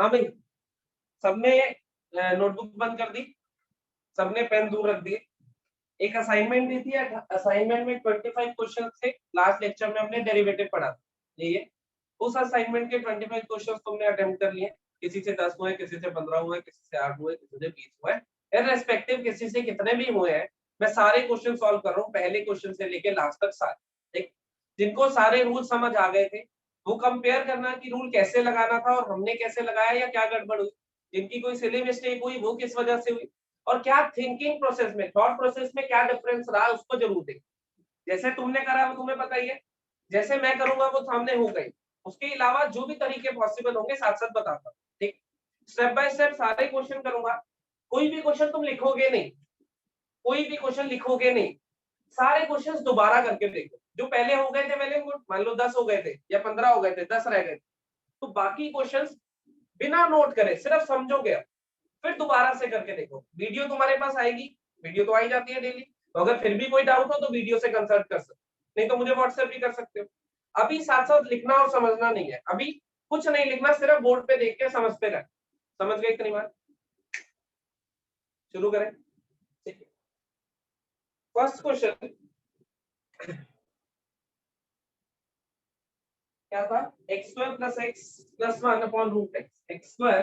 हाँ भाई, सबने नोटबुक बंद कर दी, सबने पेन दूर रख दिए। एक असाइनमेंट दी थी, असाइनमेंट में 25 क्वेश्चन थे। लास्ट लेक्चर में हमने डेरिवेटिव पढ़ा था, ये उस असाइनमेंट के 25 क्वेश्चन तुमने अटेम्प्ट कर लिए। किसी से 10 हुए, किसी से 15 हुए, किसी से 8 हुए, किसी से 20 हुए, इररिस्पेक्टिव किसी से कितने भी हुए हैं, मैं सारे क्वेश्चन सॉल्व कर रहा हूँ, पहले क्वेश्चन से लेके लास्ट तक सारे। ठीक, जिनको सारे रूल समझ आ गए थे वो कंपेयर करना कि रूल कैसे लगाना था और हमने कैसे लगाया या क्या गड़बड़ हुई। जिनकी कोई सिली मिस्टेक हुई वो किस वजह से हुई, और क्या थिंकिंग प्रोसेस में, थॉट प्रोसेस में क्या डिफरेंस रहा उसको जरूर देखें। जैसे तुमने करा वो तुम्हें पता ही है, जैसे मैं करूंगा वो सामने हो गई। उसके अलावा जो भी तरीके पॉसिबल होंगे साथ साथ बताता हूं। ठीक, स्टेप बाय स्टेप सारे क्वेश्चन करूंगा। कोई भी क्वेश्चन तुम लिखोगे नहीं, कोई भी क्वेश्चन लिखोगे नहीं, सारे क्वेश्चंस दोबारा करके देखो। जो पहले हो गए थे, पहले मान लो 10 हो गए थे या 15 हो गए थे, 10 रह गए, तो बाकी क्वेश्चंस बिना नोट करे सिर्फ समझोगे, फिर दोबारा से करके देखो। वीडियो तुम्हारे पास आएगी, वीडियो तो आई जाती है डेली, तो अगर फिर भी कोई डाउट हो तो वीडियो से कंसल्ट कर सकते हो, नहीं तो मुझे व्हाट्सएप भी कर सकते हो। अभी साथ साथ लिखना और समझना नहीं है, अभी कुछ नहीं लिखना, सिर्फ बोर्ड पे देख के समझते रहे। समझ गए इतनी बार? शुरू करें। फर्स्ट क्वेश्चन क्या था? X square plus X plus 1 upon root X, X square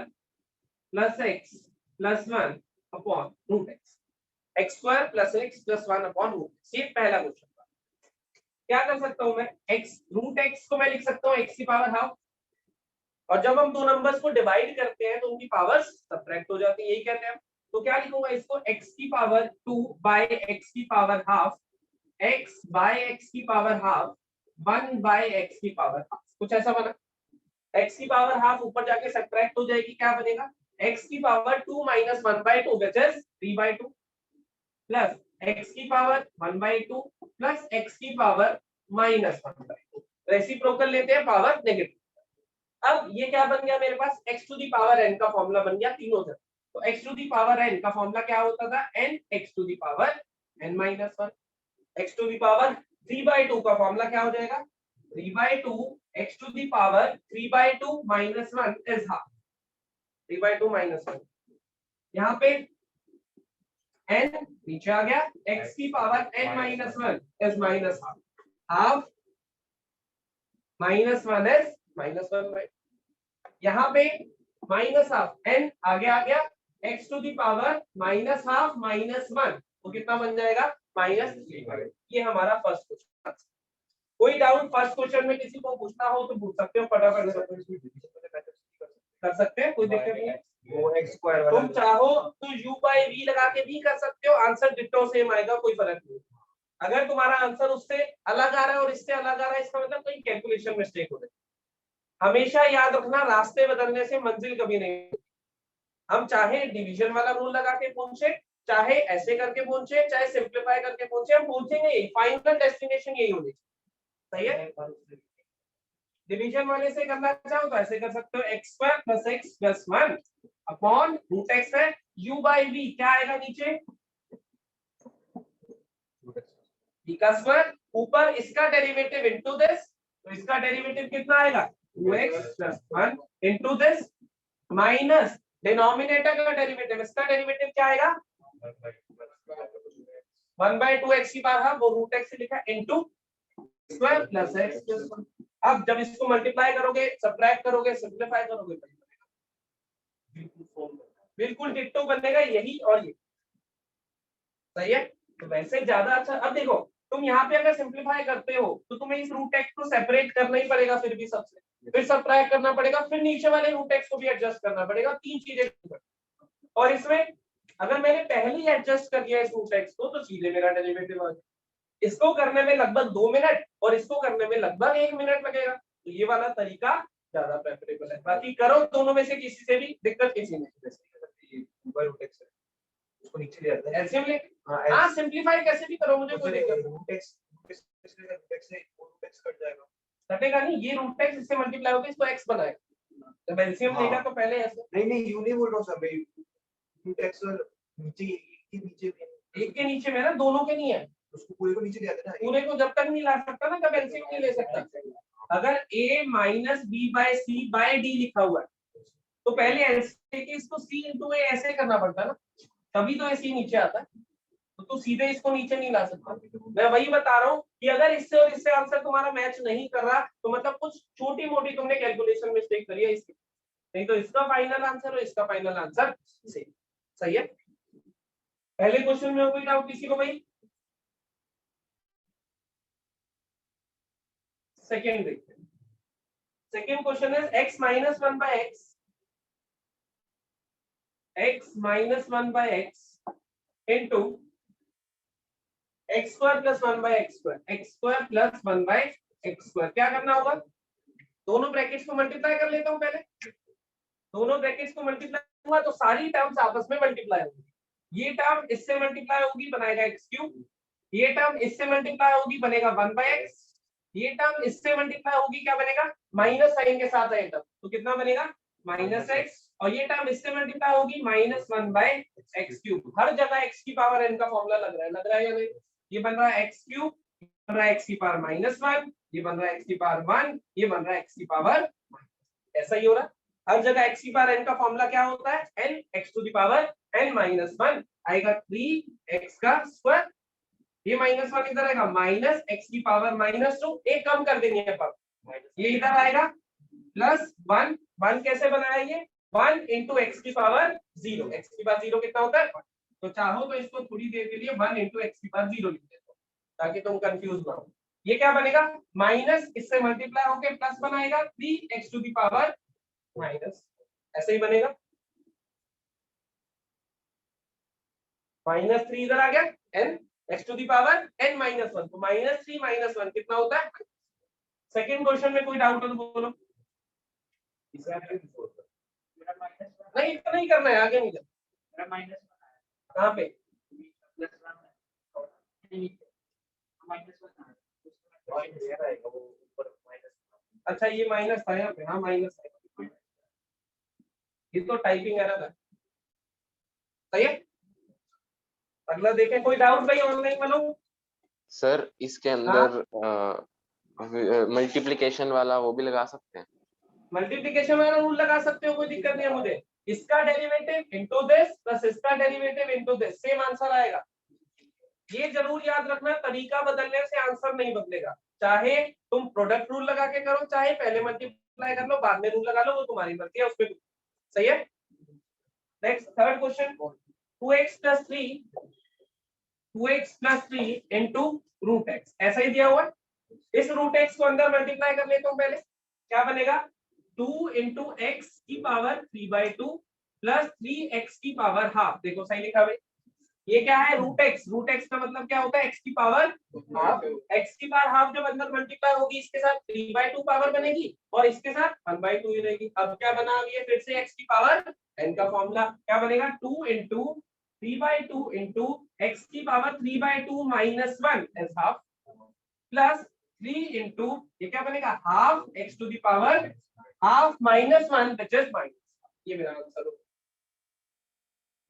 plus X plus 1 upon root X, X square plus X plus 1 upon root X. ये पहला क्वेश्चन था। क्या कर सकता हूं मैं? एक्स रूट एक्स को मैं लिख सकता हूँ एक्स की पावर हाफ, और जब हम दो नंबर्स को डिवाइड करते हैं तो उनकी पावर्स सबट्रैक्ट हो जाती है, यही कहते हैं हम। तो क्या लिखूंगा इसको? एक्स की पावर 2 बाय एक्स की power half, X by X की पावर हाफ, 1 बाय एक्स की पावर हाफ, कुछ ऐसा बना। एक्स की पावर हाफ ऊपर जाके सबट्रैक्ट हो जाएगी, क्या बनेगा? एक्स की power 2 minus 1 by 2 which is 3/2, plus X की पावर 1/2 प्लस एक्स की पावर माइनस 1/2। रेसिप्रोकल लेते हैं, पावर नेगेटिव। अब ये क्या बन गया मेरे पास? x to the power n का फॉर्मूला बन गया तीनों से। तो x to the power n का फॉर्मूला क्या होता था? n x to the power n minus 1। x to the power 3/2 का फॉर्मूला क्या हो जाएगा? 3/2 x to the power 3/2 minus 1 is half, 3/2 minus 1। यहाँ पे n नीचे आ गया, x की power n minus 1 is minus half, half minus 1 is minus 1। यहाँ पे माइनस हाफ, n आगे आ गया, x to the power minus half minus 1, तो कितना बन जाएगा? -3। ये हमारा फर्स्ट क्वेश्चन। कोई डाउट फर्स्ट क्वेश्चन में किसी को पूछना हो तो पूछ सकते हो, फटाफट कर सकते हैं, कोई दिक्कत नहीं है। वो x स्क्वायर वाला तुम चाहो तो u बाय v लगा के भी कर सकते हो, आंसर डिट्टो सेम आएगा, कोई फर्क नहीं। अगर तुम्हारा आंसर उससे अलग आ रहा है और इससे अलग आ रहा है, इसका मतलब कोई कैलकुलेशन मिस्टेक हो रही है। हमेशा याद रखना, रास्ते बदलने से मंजिल कभी नहीं। हम चाहे डिवीजन वाला रूल लगा के पहुंचे, चाहे ऐसे करके पहुंचे, चाहे सिंप्लीफाई करके पहुंचे, हम पहुंचेंगे यही, फाइनल डेस्टिनेशन यही होनी चाहिए। सही है? डिवीजन वाले से करना चाहो तो ऐसे कर सकते हो, X square plus X plus 1 upon root X है, u बाय v क्या आएगा नीचे? v का स्क्वायर, ऊपर इसका डेरिवेटिव इनटू दिस, तो इसका डेरिवेटिव कितना आएगा? 2x plus 1 into this, minus denominator का डेरिवेटिव, इसका डेरिवेटिव क्या आएगा? 1/2x की पावर हाफ, वो रूट x से लिखा, into square plus x plus 1। अब जब इसको मल्टीप्लाई करोगे, सबट्रैक्ट करोगे, सिंपलीफाई करोगे, बिल्कुल डिट्टो बनेगा, यही और ये। सही है? तो वैसे ज्यादा अच्छा। अब देखो, तुम यहाँ पे अगर सिंपलीफाई करते हो तो तुम्हें इस रूट एक्स को सेपरेट करना ही पड़ेगा, फिर भी सबसे, फिर सबट्रैक्ट करना पड़ेगा, फिर नीचे वाले रूट एक्स को भी एडजस्ट करना पड़ेगा, तीन चीजें। और इसमें अगर मैंने पहले ही एडजस्ट कर दिया इस रूट एक्स को तो सीधे मेरा डेरिवेटिव आ गया। इसको करने में लगभग 2 मिनट और इसको करने में लगभग 1 मिनट लगेगा, तो ये वाला तरीका ज्यादा प्रेफरेबल है। बाकी करो दोनों में से किसी से भी, दिक्कत किसी में उसको नीचे ले आता है एलसीएम ले। हां, सिंपलीफाई कैसे भी करो, मुझे कोई दिक्कत नहीं। रूट एक्स से रूट एक्स कट जाएगा, कटेगा नहीं, ये रूट एक्स इससे मल्टीप्लाई होकर इसको x बनाएगा। जब एलसीएम लेगा तो पहले ऐसे, नहीं यू नहीं बोल रहा हूं सर भाई, रूट एक्स नीचे एक के नीचे में ना, दोनों के नहीं है, उसको पूरे को नीचे ले आते ना, पूरे को जब तक नहीं ला सकता ना तब एलसीएम नहीं ले सकता। अगर a minus b by c by d लिखा हुआ है तो पहले ऐसे कि इसको c इंटू ए ऐसे करना पड़ता है ना, तभी तो ये c नीचे आता है। तो तू सीधे इसको नीचे नहीं ला सकता। मैं वही बता रहा हूँ कि अगर इससे और इससे आंसर तुम्हारा मैच नहीं कर रहा तो मतलब कुछ छोटी मोटी तुमने कैलकुलेशन मिस्टेक करी है इसकी, नहीं तो इसका फाइनल आंसर और इसका फाइनल आंसर सेम। सही है। पहले क्वेश्चन में कोई डाउट किसी को भाई? सेकेंड देखते हैं। सेकेंड क्वेश्चन है x minus 1 by x minus 1 by x into x square plus 1 by x square plus 1 by x square. क्या करना होगा? दोनों ब्रैकेट्स को मल्टीप्लाई कर लेता हूं पहले। दोनों ब्रैकेट्स को मल्टीप्लाई हुआ तो सारी टर्म्स आपस में मल्टीप्लाई होगी। ये टर्म इससे मल्टीप्लाई होगी बनेगा x क्यूब, ये टर्म इससे मल्टीप्लाई होगी बनेगा 1 बाय x, ये टर्म इससे मल्टीप्लाई होगी क्या बनेगा? माइनस साइन के साथ है टर्म, तो कितना बनेगा? माइनस x, और ये टर्म इससे मल्टीप्लाई होगी माइनस 1 बाय x क्यूब। हर जगह x की पावर n का फॉर्मूला लग रहा है या नहीं? ये बन रहा है x क्यूब, बन रहा है x की पावर -1, ये बन रहा है x की पावर 1, ये बन रहा है x की पावर, ऐसा ही हो रहा है। हर जगह x की पावर n का फॉर्मूला क्या होता है? n x to the power n-1 आएगा 3x का स्क्वायर, ये -1 इधर आएगा माइनस x की पावर -2, एक कम कर देनी है पर ये इधर आएगा प्लस 1, 1 कैसे बनाया? ये 1 इंटू x की पावर 0, x की पावर 0 कितना होता है? तो चाहो तो इसको थोड़ी देर के लिए 1 इंटू x की पावर 0 लिख देते हो ताकि तुम कंफ्यूज ना हो। ये क्या बनेगा? माइनस इससे मल्टीप्लाई होके प्लस बनाएगा 3x to the power minus, ऐसे ही बनेगा -3 इधर आ गया n x to the power n-1, तो -3 -1 कितना होता है? सेकंड क्वेश्चन में कोई डाउट हो तो बोलो। नहीं इतना नहीं करना है, आगे नहीं करना। कहाँ पे? अच्छा ये माइनस था यहाँ पे, हाँ माइनस है, ये तो टाइपिंग एरर है। सही है। अगला देखें, कोई डाउट भाई ऑनलाइन वालों? सर इसके अंदर मल्टीप्लिकेशन वाला वो भी लगा सकते हैं? मल्टीप्लिकेशन वाला रूल लगा सकते हो, कोई दिक्कत नहीं है मुझे। इसका डेरिवेटिव इनटू दिस प्लस इसका derivative into this, same answer आएगा। ये जरूर याद रखना, तरीका बदलने से आंसर नहीं बदलेगा। चाहे तुम प्रोडक्ट रूल लगा के करो, चाहे पहले मल्टीप्लाई कर लो बाद में रूल लगा लो, वो तुम्हारी मर्जी है उसमें। सही है। Next third question, 2x plus 3 into root X, ऐसा ही दिया हुआ है। इस रूट एक्स को अंदर मल्टीप्लाई कर लेता हूं पहले, क्या बनेगा? 2 इंटू एक्स की पावर 3/2 प्लस 3x की पावर हाफ। देखो सही लिखा भाई, ये क्या है? रूट एक्स का मतलब क्या होता है? x की पावर हाफ। x की पावर हाफ जब अंदर मल्टीप्लाई होगी इसके साथ 3/2 पावर बनेगी और इसके साथ 1/2 ही रहेगी। अब क्या बना? अब ये फिर से x की पावर n का फॉर्मूला क्या बनेगा? 2 इंटू 3/2 इंटू x की power 3/2 minus 1 as half plus 3 into ये क्या बनेगा? Half x to the power half minus 1 which is minus. ये मेरा आंसर होगा।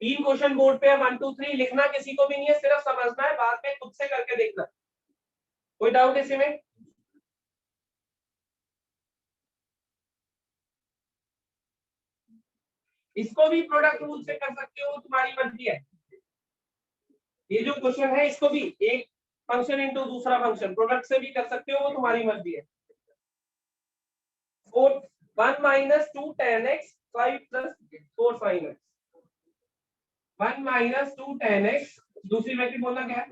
3 क्वेश्चन बोर्ड पे है, 1 2 3 लिखना किसी को भी नहीं है, सिर्फ समझना है, बाद में खुद से करके देखना। कोई डाउट इसी में? इसको भी प्रोडक्ट रूल से कर सकते हो, तुम्हारी मर्जी है। ये जो क्वेश्चन है इसको भी एक फंक्शन इनटू दूसरा फंक्शन प्रोडक्ट से भी कर सकते हो, वो तुम्हारी मर्जी है। 1 minus 2 tan x 5 plus 4 sin x, 1 minus 2 tan x, दूसरी वैल्यू बोलना क्या है?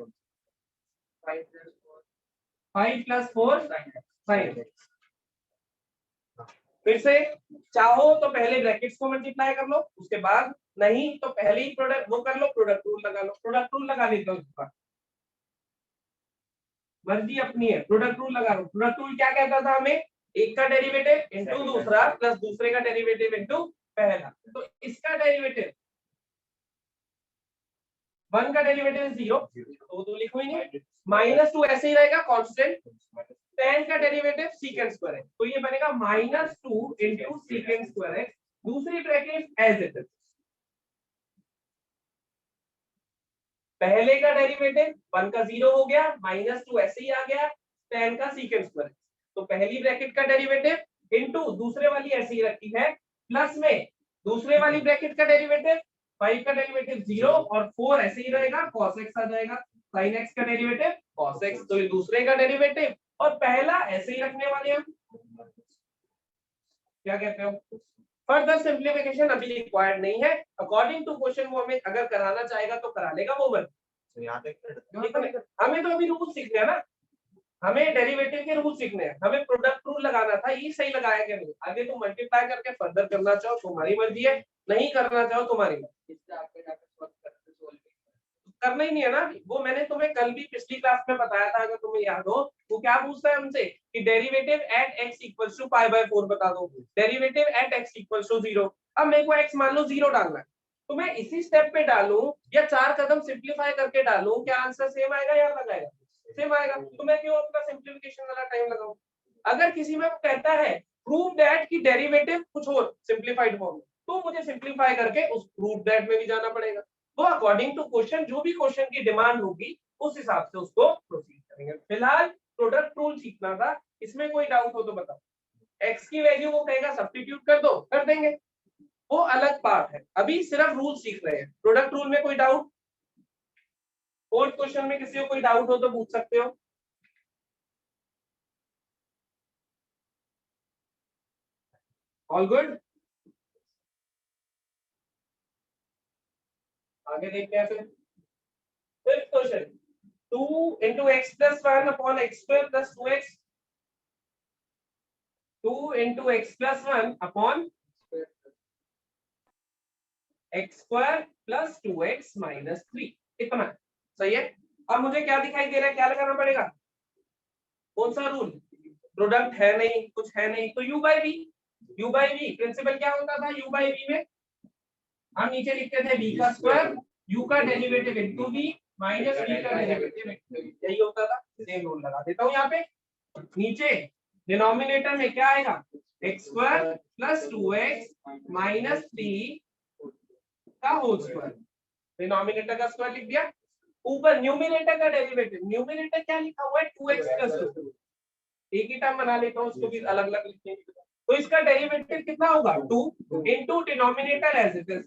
5 प्लस 4 sin x। फिर से चाहो तो पहले ब्रैकेट्स को मल्टीप्लाई कर लो, उसके बाद नहीं तो पहले ही प्रोडक्ट वो कर लो, प्रोडक्ट रूल लगा लो। प्रोडक्ट रूल लगा लेते हो, इसका मर्जी अपनी है, प्रोडक्ट रूल लगा लो। प्रोडक्ट रूल क्या कहता था हमें? एक का डेरिवेटिव इनटू दूसरा प्लस दूसरे का डेरिवेटिव इनटू पहला। तो इसका डेरिवेटिव 1 का डेरिवेटिव 0, तो लिखो ही नहीं। -2 ऐसे ही रहेगा कांस्टेंट, tan का डेरिवेटिव सीकेंड स्क्वायर है, तो ये बनेगा -2 इंटू सीकेंड स्क्वायर है। दूसरी ब्रैकेट एज इट इज, पहले का डेरिवेटिव 1 का 0 हो गया, -2 ऐसे ही आ गया, tan का सीकेंड स्क्वायर, तो पहली ब्रैकेट का डेरिवेटिव इनटू दूसरे वाली ऐसे ही रखी है, प्लस में दूसरे वाली ब्रैकेट का डेरिवेटिव 5 का डेरिवेटिव 0 और 4 ऐसे ही रहेगा, cos x आ जाएगा, sin x का डेरिवेटिव cos x, तो ये दूसरे का डेरिवेटिव और पहला ऐसे ही रखने वाले हम। क्या कहते हो? फर्दर सिंप्लीफिकेशन अभी रिक्वायर्ड नहीं है, अकॉर्डिंग टू क्वेश्चन वो हमें अगर कराना चाहेगा तो करा लेगा वो बन। हमें तो अभी रूल सीखने हैं ना, हमें डेरिवेटिव के रूल सीखने हैं, हमें प्रोडक्ट रूल लगाना था, ये सही लगाया क्या नहीं। आगे तुम मल्टीप्लाई करके फर्दर करना चाहो तुम्हारी मर्जी है, नहीं करना चाहो तुम्हारी मर्जी, करना ही नहीं है ना। वो मैंने तुम्हें कल भी पिछली क्लास में बताया था, अगर तुम्हें याद हो। वो क्या पूछता है हमसे कि derivative at x equals to pi by 4 बता दो, derivative at x equals to 0। अब मेरे को x मान लो 0 डालना है, तो मैं इसी स्टेप पे डालूं या 4 कदम सिंपलीफाई करके डालूं, क्या आंसर सेम आएगा या अलग आएगा? सेम आएगा। तो मैं क्यों अपना सिंप्लीफिकेशन वाला टाइम लगाऊं? अगर किसी में कहता है प्रूव दैट की डेरिवेटिव कुछ और सिंपलीफाइड फॉर्म में, तो मुझे सिंपलीफाई करके उस प्रूव दैट में भी जाना पड़ेगा। तो अकॉर्डिंग टू क्वेश्चन, जो भी क्वेश्चन की डिमांड होगी उस हिसाब से उसको प्रोसीड करेंगे। फिलहाल प्रोडक्ट रूल सीखना था, इसमें कोई डाउट हो तो बताओ। x की वैल्यू वो कहेगा सब्स्टिट्यूट कर दो, कर देंगे, वो अलग पार्ट है, अभी सिर्फ रूल सीख रहे हैं। प्रोडक्ट रूल में कोई डाउट? फोर्थ क्वेश्चन में किसी को कोई डाउट हो तो पूछ सकते हो। All good? आगे देखते हैं फिर। Fifth question, 2 into x plus 1 upon x square plus 2x, 2 into x plus 1 upon x square plus 2x minus 3, इतना सही है। अब मुझे क्या दिखाई दे रहा है, क्या लगाना पड़ेगा? कौन सा रूल? प्रोडक्ट है नहीं, कुछ है नहीं, तो u by v। u by v principle क्या होता था u by v में? हम नीचे लिखते थे v का स्क्वायर, u का derivative into v minus v का डेरिवेटिव इनटू v, यही होता था। सेम रूल लगा देता हूं यहाँ पे। नीचे डिनोमिनेटर में क्या आएगा? x square plus 2x minus 3 का होल स्क्वायर, डिनोमिनेटर का स्क्वायर लिख दिया। ऊपर न्यूमरेटर का डेरिवेटिव, न्यूमरेटर क्या लिखा हुआ है? 2x प्लस 2, एक ही टर्म बना लेता हूँ, उसको भी अलग अलग लिखने की। तो इसका डेरिवेटिव कितना होगा? 2 into denominator as it is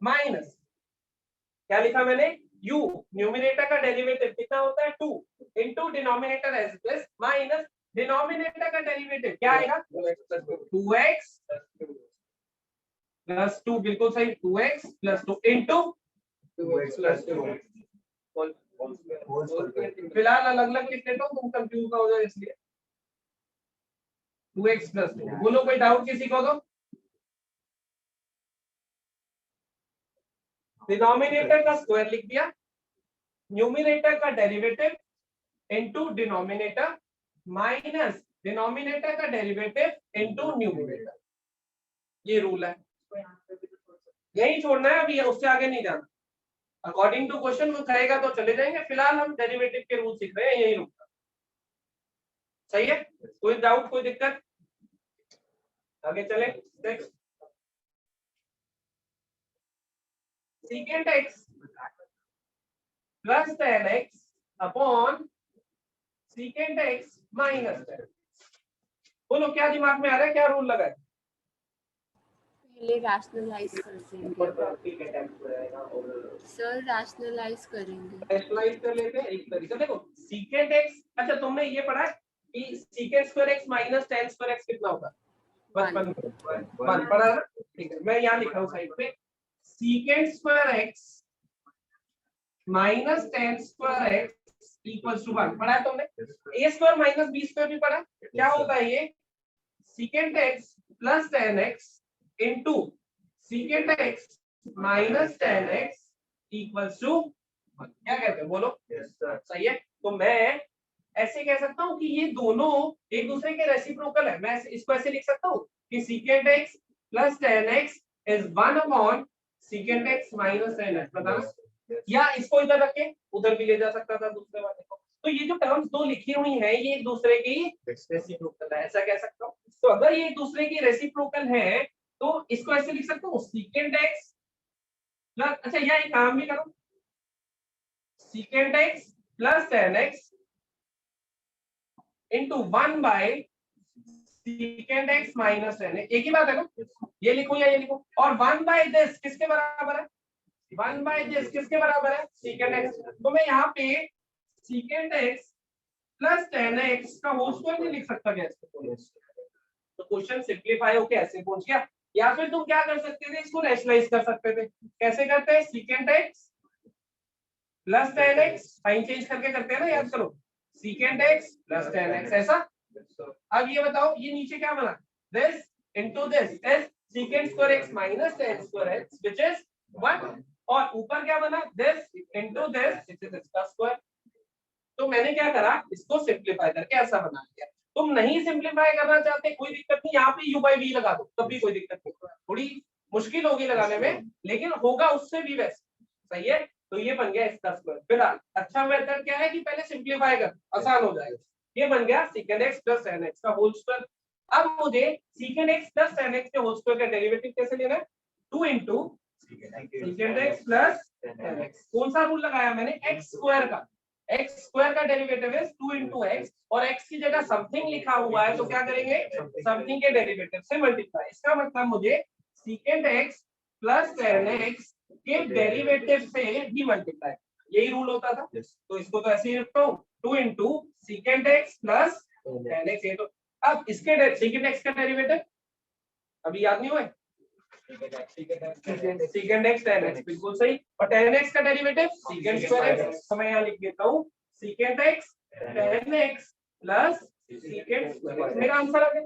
minus, क्या लिखा मैंने? u, न्यूमरेटर का डेरिवेटिव कितना होता है? 2 into denominator as it is minus denominator का डेरिवेटिव क्या आएगा? 2x प्लस 2, बिल्कुल सही, 2x plus 2 into 2x plus 2 फिलहाल अलग अलग लिख लेता हूँ, तुम कंफ्यूज ना हो जाए इसलिए। 2x प्लस 2, बोलो कोई डाउट किसी को? तो डिनोमिनेटर का स्क्वायर लिख दिया, न्यूमरेटर का derivative into denominator minus denominator का डेरिवेटिव इनटू न्यूमरेटर, ये रूल है। यही छोड़ना है अभी, उससे आगे नहीं जाना। अकॉर्डिंग टू क्वेश्चन वो कहेगा तो चले जाएंगे, फिलहाल हम डेरिवेटिव के रूल सीख रहे हैं, यही रुकता। सही है? कोई डाउट, कोई दिक्कत? आगे चले। Next, secant x plus tan x upon secant x minus tan। बोलो क्या दिमाग में आ रहा है, क्या रूल लगा है? पहले रैशनलाइज कर देंगे सर, रैशनलाइज करेंगे। रैशनलाइज कर लेते हैं एक तरीका। देखो सीकेंट x, अच्छा तुमने ये पढ़ा है कि secant square x minus tan square x कितना होगा? बचपन में 1 पढ़ा ना? ठीक है, मैं यहाँ लिखा हूँ साइड पे, secant square x minus tan square x equals to 1, पढ़ा है तुमने? a square minus b square भी पढ़ा है। क्या होता है ये? Secant x plus tan x into secant x minus tan x equals to 1। क्या कहते हो, बोलो? सही है। तो मैं ऐसे कह सकता हूँ कि ये दोनों एक दूसरे के रेसिप्रोकल है। मैं इसको ऐसे लिख सकता हूँ कि secant x plus tan x is 1 upon secant x minus tan x, बताना। या इसको इधर रख के उधर भी ले जा सकता था दूसरे वाले को। तो ये जो टर्म्स दो लिखी हुई है ये एक दूसरे की रेसिप्रोकल है, ऐसा कह सकता हूँ। तो अगर ये एक दूसरे की रेसिप्रोकल है तो इसको ऐसे लिख सकता हूँ, सीकेंट x प्लस, अच्छा या एक काम भी करो, secant x plus tan x into 1 by secant x minus ten x, एक ही बात है ना, ये लिखो या ये लिखो, और 1/this किसके बराबर है, 1/this किसके बराबर है, सीकेंड एक्स। तो मैं यहाँ पे सीकेंड एक्स प्लस टेन एक्स का होल स्क्वायर नहीं लिख सकता क्या इसको, तो क्वेश्चन सिंप्लीफाई होके ऐसे पहुंच गया। या फिर तुम क्या कर सकते थे, इसको रैशनलाइज कर सकते थे, कैसे करते हैं, secant x plus ten X, sign change करके करते हैं ना, याद करो, secant x plus ten X ऐसा। अब ये बताओ ये नीचे क्या बना, this into this is secant square X minus tan square X which is 1, और ऊपर क्या बना, this into this which is इसका स्क्वायर। तो मैंने क्या करा, इसको सिंप्लीफाई करके ऐसा बना दिया। तुम नहीं सिंप्लीफाई करना चाहते कोई दिक्कत नहीं, यहाँ पे u by v लगा दो, तब भी कोई दिक्कत नहीं, थोड़ी मुश्किल होगी लगाने में लेकिन होगा उससे भी बेस्ट, सही है। तो ये बन गया इसका स्क्वायर। फिर अच्छा मेथड क्या है कि पहले सिंप्लीफाई कर, आसान हो जाएगा। ये बन गया सीकेंड एक्स प्लस टेन एक्स का होल स्क्वायर। अब मुझे सीकेंड एक्स प्लस टेन एक्स के होल स्क्वायर का डेरिवेटिव कैसे लेना है, 2 into सीकेंड x plus ten x. कौन सा रूल लगाया मैंने, एक्स स्क्वायर का, एक्स स्क्वायर का डेरिवेटिव है 2 इंटू एक्स, और एक्स की जगह समथिंग लिखा हुआ है तो क्या करेंगे, समथिंग के डेरिवेटिव से मल्टीप्लाई। इसका मतलब मुझे सीकेंड एक्स प्लस टेन एक्स के डेरिवेटिव से भी मल्टीप्लाई, यही रूल होता था। तो इसको तो ऐसे ही रखता हूँ, 2 into सीकेंड x plus ten x. तो अब इसके सीकेंड एक्स का डेरिवेटिव अभी याद नहीं हुआ, सीकेंड एक्स टेन एक्स, बिल्कुल सही, और टेन एक्स का डेरिवेटिव सीकेंड स्क्वायर एक्स। तो मैं यहाँ लिख देता हूँ सीकेंड x ten x plus secant square, मेरा आंसर आ गया,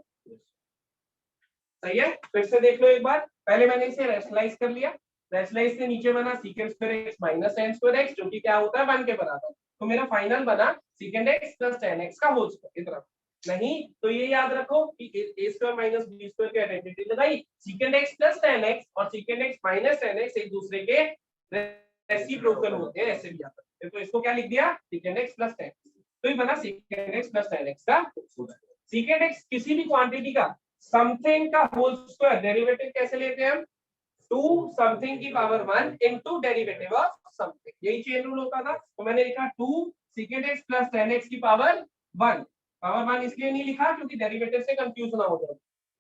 सही है। फिर से देख लो एक बार, पहले मैंने इसे रैशनलाइज कर लिया, रैशनलाइज से नीचे बना सीकेंड square X minus tan square x, जो कि क्या होता है 1 के बराबर। तो मेरा फाइनल बना second x plus ten x का होल स्क्वायर। इतना नहीं तो ये याद रखो कि a square minus b square की आइडेंटिटी लगाई, second x plus ten x और second x minus ten x एक दूसरे के रेसिप्रोकल होते हैं, ऐसे भी याद रखते हैं। तो इसको क्या लिख दिया, सीकेंड एक्स प्लस टेन, तो ये बना second x plus ten x का। सीकेंड एक्स किसी भी क्वांटिटी का समथिंग का होल स्क्वायर डेरिवेटिव कैसे लेते हैं हम, 2 समथिंग की power 1 into derivative of something, यही चेन रूल होता था। तो मैंने लिखा 2 सीकेंड एक्स प्लस टेन एक्स की पावर 1, पावर 1 इसलिए नहीं लिखा क्योंकि डेरिवेटिव से कंफ्यूज ना हो जाए,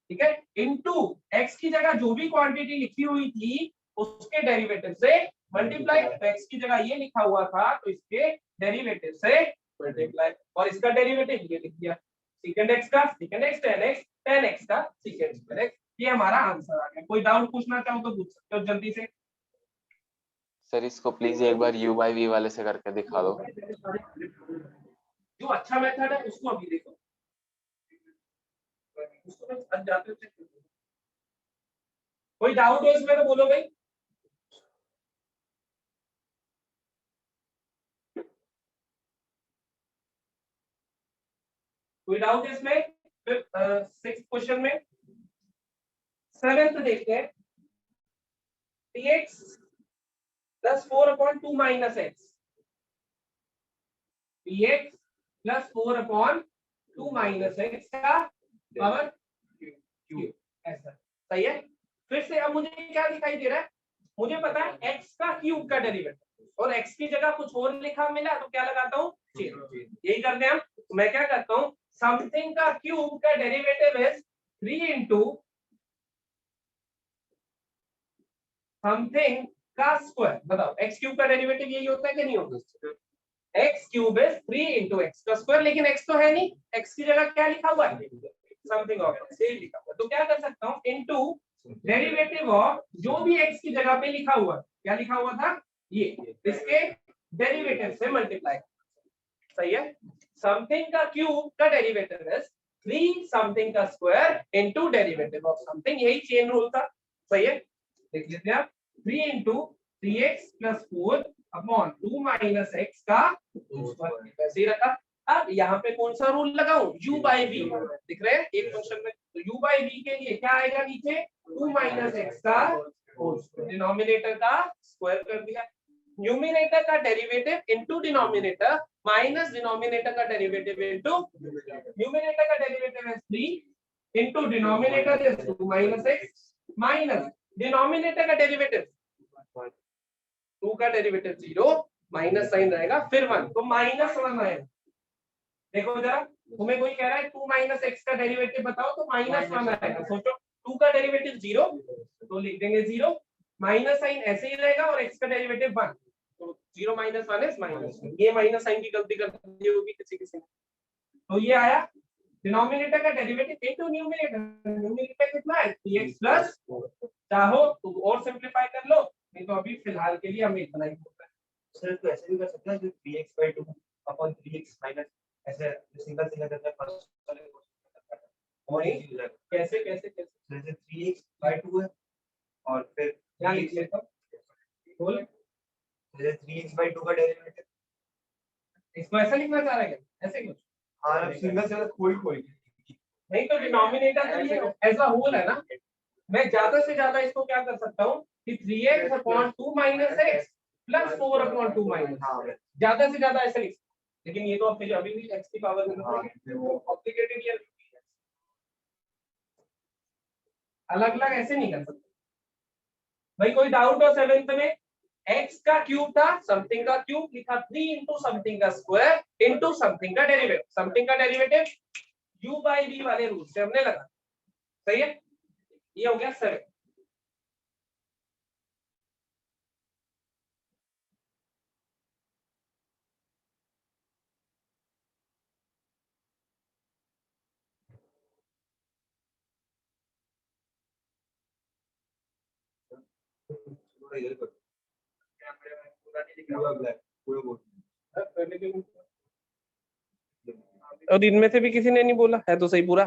ठीक है, इनटू एक्स की जगह जो भी क्वांटिटी लिखी हुई थी उसके डेरिवेटिव से मल्टीप्लाई। एक्स की जगह ये लिखा हुआ था तो इसके डेरिवेटिव से मल्टीप्लाई, और इसका डेरिवेटिव ये लिख दिया, सीकेंड एक्स का सीकेंड एक्स टेन एक्स का सीकेंड स्क्वायर एक्स। ये हमारा आंसर आ गया। कोई डाउट पूछना चाहो तो पूछ सकते हो जल्दी से। सर इसको प्लीज एक बार u by v वाले से करके दिखा दो। जो अच्छा मेथड है उसको अभी देखो, उसको बस अब जाते चेक करो। कोई डाउट हो इसमें तो बोलो भाई। कोई डाउट है इसमें, फिर 6th क्वेश्चन में 7th देखते हैं, px plus 4/2 minus x, px plus 4/2 minus x का पावर क्यूब, ऐसा सही है। फिर से अब मुझे क्या दिखाई दे रहा है, मुझे पता है x का क्यूब का डेरिवेटिव और x की जगह कुछ और लिखा मिला तो क्या लगाता हूँ, यही करते हैं हम। तो मैं क्या करता हूँ, समथिंग का क्यूब का डेरिवेटिव इज 3 इंटू समथिंग का स्क्वायर। बताओ x क्यूब का डेरिवेटिव यही होता है कि नहीं होता, x cube is 3 into x का स्क्वायर, लेकिन x तो है नहीं, x की जगह क्या लिखा हुआ है, समथिंग ऑफ x यही लिखा हुआ है। तो क्या कर सकता हूँ, इनटू डेरिवेटिव ऑफ जो भी x की जगह पे लिखा हुआ, क्या लिखा हुआ था, ये इसके डेरिवेटिव से मल्टीप्लाई, सही है। समथिंग का क्यूब का डेरिवेटिव इज 3 समथिंग का square into derivative of something, यही चेन रूल था, सही है। देख लेते हैं आप, 3 into 3x plus 4 upon 2 minus x का स्क्वायर, ऐसे ही रखा। अब यहाँ पे कौन सा रूल लगाऊं, u by v, दिख रहे हैं एक फंक्शन में, तो u by v के लिए क्या आएगा नीचे, 2 माइनस एक्स का होल स्क्वायर, डिनोमिनेटर का स्क्वायर कर दिया, न्यूमरेटर का derivative into denominator minus denominator का डेरिवेटिव इनटू न्यूमरेटर का डेरिवेटिव है 3 into denominator is 2 minus x minus denominator का डेरिवेटिव 2 का डेरिवेटिव 0 माइनस साइन रहेगा फिर 1, तो -1 आएगा, देखो जरा, तुम्हें कोई कह रहा है 2 माइनस एक्स का डेरिवेटिव बताओ तो -1 आएगा। सोचो 2 का डेरिवेटिव 0 तो लिख देंगे 0, माइनस साइन ऐसे ही रहेगा और x का डेरिवेटिव 1 तो 0 माइनस 1 इज -1। ये माइनस साइन की गलती कर दी होगी किसी ने। तो ये आया डिनोमिनेटर का डेरिवेटिव इनटू न्यूमरेटर। न्यूमरेटर कितना है 3x प्लस, चाहो तो और सिंपलीफाई कर लो, नहीं तो अभी फिलहाल के लिए हमें इतना ही होता है। सर तो ऐसे भी कर सकते हैं जो 3x/2 अपॉन 3x माइनस ऐसे सिंगल सिंगल करके फर्स्ट वाले को और इजी हो जाएगा। कैसे कैसे कैसे जैसे 3x/2 है और फिर क्या लिख लेता हूं बोल, जैसे 3x/2 का डेरिवेटिव। इसको ऐसा लिखना चाह रहे हैं ऐसे कुछ? हाँ सिंगल सिंगल कोई नहीं तो डिनोमिनेटर तो ये एज अ होल है ना, मैं ज्यादा से ज्यादा इसको क्या कर सकता हूँ कि 3x upon 2 minus x plus 4 upon 2 minus, ज्यादा से ज्यादा ऐसे लिख, लेकिन ये तो अब फिर अभी भी x की पावर में वो कॉम्प्लिकेटेड है, अलग अलग ऐसे नहीं कर सकते भाई। कोई डाउट हो 7th में? x का क्यूब था, समथिंग का क्यूब लिखा 3 इंटू समथिंग का स्क्वायर इंटू समथिंग का डेरिवेटिव। समथिंग का डेरिवेटिव u बाई v वाले रूल से हमने लगा, सही है। ये हो गया 7। पूरा इधर कर पूरा ब्लैक पूरा बोल। और इनमें से भी किसी ने नहीं बोला है तो सही पूरा,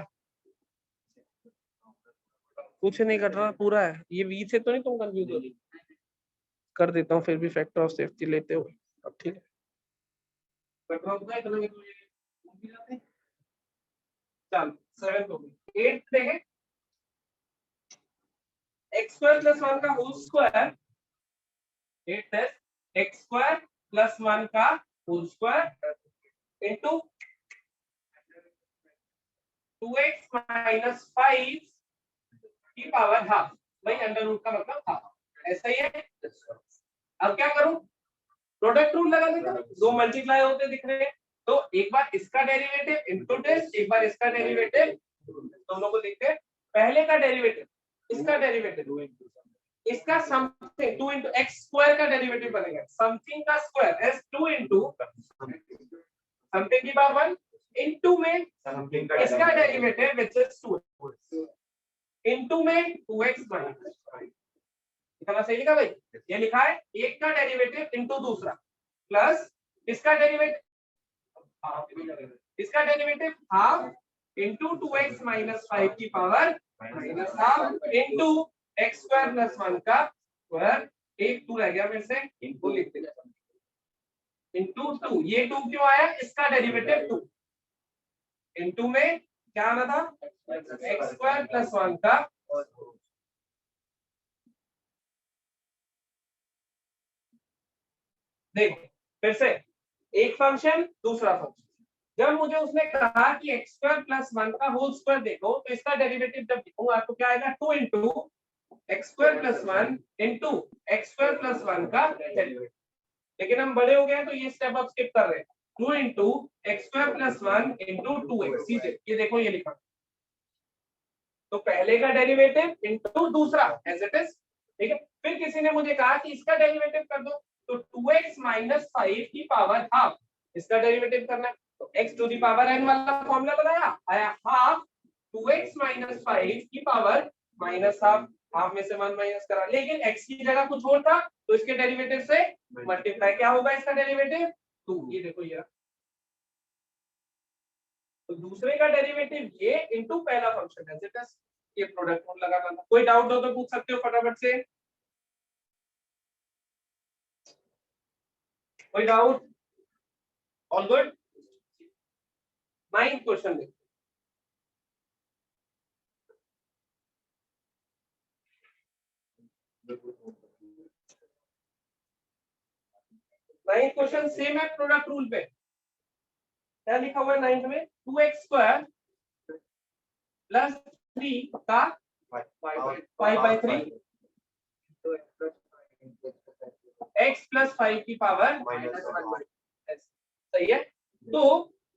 कुछ नहीं कट रहा पूरा है। ये v से तो नहीं तुम कंफ्यूज हो? कर देता हूँ फिर भी फैक्टर ऑफ सेफ्टी लेते हुए। अब ठीक है, चल 7 हो गई। 8 देखें, x स्क्वायर प्लस 1 का होल स्क्वायर, 8 है x स्क्वायर प्लस 1 का whole square into 2x minus 5 की पावर हाफ। भाई अंडर रूट का मतलब हाफ, ऐसा ही है। अब क्या करूं, प्रोडक्ट रूल लगा लेता हूं, दो मल्टीप्लाई होते दिख रहे हैं तो एक बार इसका डेरिवेटिव इनटू दिस, एक बार इसका डेरिवेटिव, दोनों को देखते हैं। पहले का डेरिवेटिव, इसका डेरिवेटिव, इसका समथिंग 2 इंटू एक्स स्क्वायर का डेरिवेटिव बनेगा समथिंग का स्क्वायर इज 2 इंटू समथिंग की पावर 1 इंटू में इसका डेरिवेटिव विच इज 2 इंटू में 2x माइनस 5। लिखा सही लिखा भाई? ये लिखा है एक का डेरिवेटिव इंटू दूसरा प्लस इसका derivative half into 2x minus 5 की power minus half into x square plus 1 का स्क्वायर। एक 2 रह गया मेरे से, इनको लिख देगा इंटू 2। ये 2 क्यों आया? इसका डेरिवेटिव 2 इंटू में क्या आना था x स्क्वायर प्लस 1 का। देखो फिर से एक फंक्शन दूसरा फंक्शन, जब मुझे उसने कहा कि एक्स स्क्वायर प्लस 1 का होल स्क्वायर देखो तो इसका डेरिवेटिव जब लिखूंगा तो क्या आएगा 2 into x square plus 1 into x square plus 1 का डेरिवेटिव। लेकिन हम बड़े हो गए तो ये स्टेप अब स्किप कर रहे हैं। 2 into x square plus 1 into 2x, सीधे ये देखो ये लिखा, तो पहले का डेरिवेटिव इंटू दूसरा एज इट इज, ठीक है। फिर किसी ने मुझे कहा कि इसका डेरिवेटिव कर दो, तो 2x माइनस 5 की पावर हाफ, इसका डेरिवेटिव करना है तो x to the power n वाला फॉर्मूला लगाया, आया हाफ 2x माइनस 5 की पावर माइनस हाफ, हाफ में से 1 माइनस करा, लेकिन x की जगह कुछ और था तो इसके डेरिवेटिव से मल्टीप्लाई, क्या होगा इसका डेरिवेटिव 2। ये देखो ये, तो दूसरे का डेरिवेटिव ये इंटू पहला फंक्शन है जस्ट, ये प्रोडक्ट रूल लगाना था। कोई डाउट हो तो पूछ सकते हो फटाफट से, कोई doubt? All good? 9th question देखो, नाइन्थ क्वेश्चन सेम है प्रोडक्ट रूल पे। क्या लिखा हुआ है 9th में? 2x स्क्वायर प्लस 3 का 5/3 x प्लस 5 की पावर माइनस 1, सही है। तो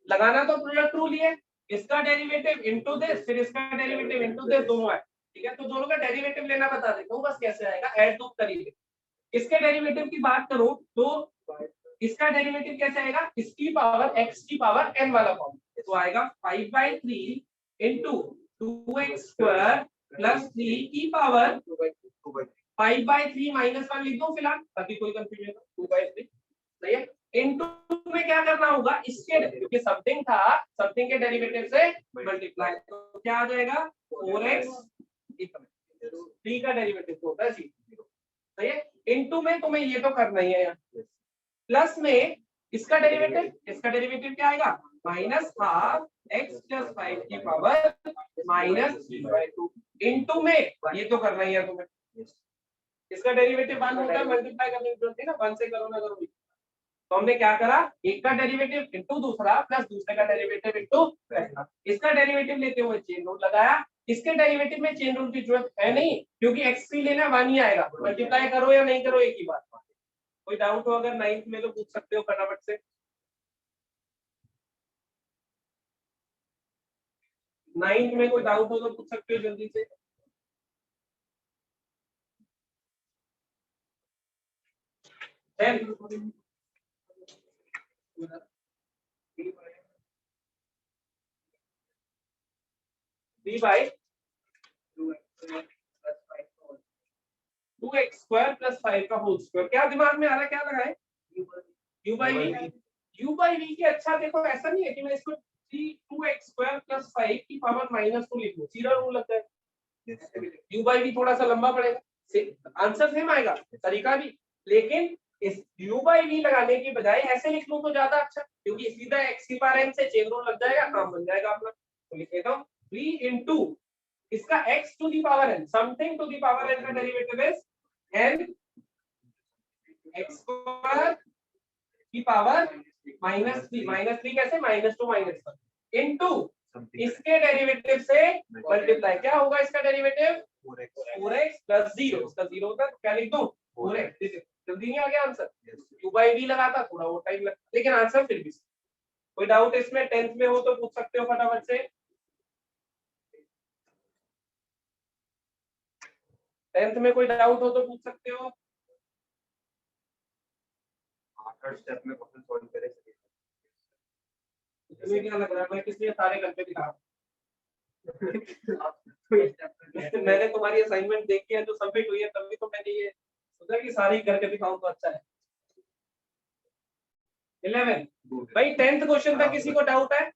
लगाना तो प्रोडक्ट रूल ही है, इसका डेरिवेटिव इनटू दिस फिर इसका डेरिवेटिव इनटू दिस दोनों है, ठीक है। तो दोनों का डेरिवेटिव लेना बता देता हूँ बस कैसे आएगा, ऐड दो तरीके। इसके डेरिवेटिव की बात करूं तो इसका डेरिवेटिव कैसे आएगा, इसकी पावर x की पावर n वाला फॉर्म, तो आएगा 5/3 इनटू 2x² प्लस 3 की पावर 5/3 -1 लिख दो फिलहाल ताकि कोई कंफ्यूजन हो, 2/3 सही है। इनटू में क्या करना होगा, इसके क्योंकि समथिंग था, समथिंग के डेरिवेटिव से मल्टीप्लाई, तो क्या आ जाएगा 4x 3 का डेरिवेटिव तो होता है 0, सही है। इनटू में तुम्हें ये तो करना ही है यार, प्लस में इसका डेरिवेटिव क्या आएगा, -12 x + 5 की पावर -3/2 इनटू में ये तो करना ही है तुम्हें, इसका डेरिवेटिव 1 होता है, मल्टीप्लाई करने की जरूरत है ना, 1 से करो ना करो। तो हमने क्या करा, एक का डेरिवेटिव इनटू दूसरा प्लस दूसरे का डेरिवेटिव इनटू पहला, इसका डेरिवेटिव लेते हुए चेन रूल लगाया। इसके डेरिवेटिव में चेन रूल की जरूरत है नहीं क्योंकि x3 लेना 1 ही आएगा, मल्टीप्लाई करो या नहीं करो एक ही बात। कोई डाउट हो अगर 9th में तो पूछ सकते हो फटाफट से, 9th में कोई डाउट हो तो पूछ सकते हो जल्दी से। टू एक्स स्क्वायर प्लस 5 का होल स्क्वायर, क्या दिमाग में आ रहा है, क्या लगाए, u बाई वी के। अच्छा देखो ऐसा नहीं है कि मैं इसको 2x² प्लस 5 की पावर -2 लिख लूं, सीधा रूल लगता है, u बाई वी थोड़ा सा लंबा पड़ेगा, आंसर सेम आएगा तरीका भी, लेकिन इस u बाई वी लगाने की बजाय ऐसे लिख लूं तो ज्यादा अच्छा, क्योंकि सीधा x की पावर n से चेन रूल लग जाएगा, काम बन जाएगा अपना। तो लिख देता हूं 3 इनटू इसका x to the power n, something to the power n का डेरिवेटिव इज n x² की पावर -3 कैसे, -2 -1 इनटू इसके डेरिवेटिव से मल्टीप्लाई, क्या होगा इसका डेरिवेटिव 4x प्लस 0, इसका 0 होता है तो क्या लिख दूं 4x, जल्दी नहीं आ गया आंसर, u बाई v लगाता थोड़ा वो टाइम लगता, लेकिन आंसर फिर भी। कोई डाउट इसमें 10th में हो तो पूछ सकते हो फटाफट से, 10th में कोई डाउट हो तो पूछ सकते हो। थर्ड स्टेप में क्वेश्चन सॉल्व करें, तुम्हें क्या लग रहा है मैं किस लिए सारे करके दिखा मैंने तुम्हारी असाइनमेंट देखी है जो सबमिट हुई है, तभी तो मैंने ये सोचा कि सारी करके दिखाऊं तो अच्छा है। 11 भाई 10th क्वेश्चन तक किसी को डाउट है,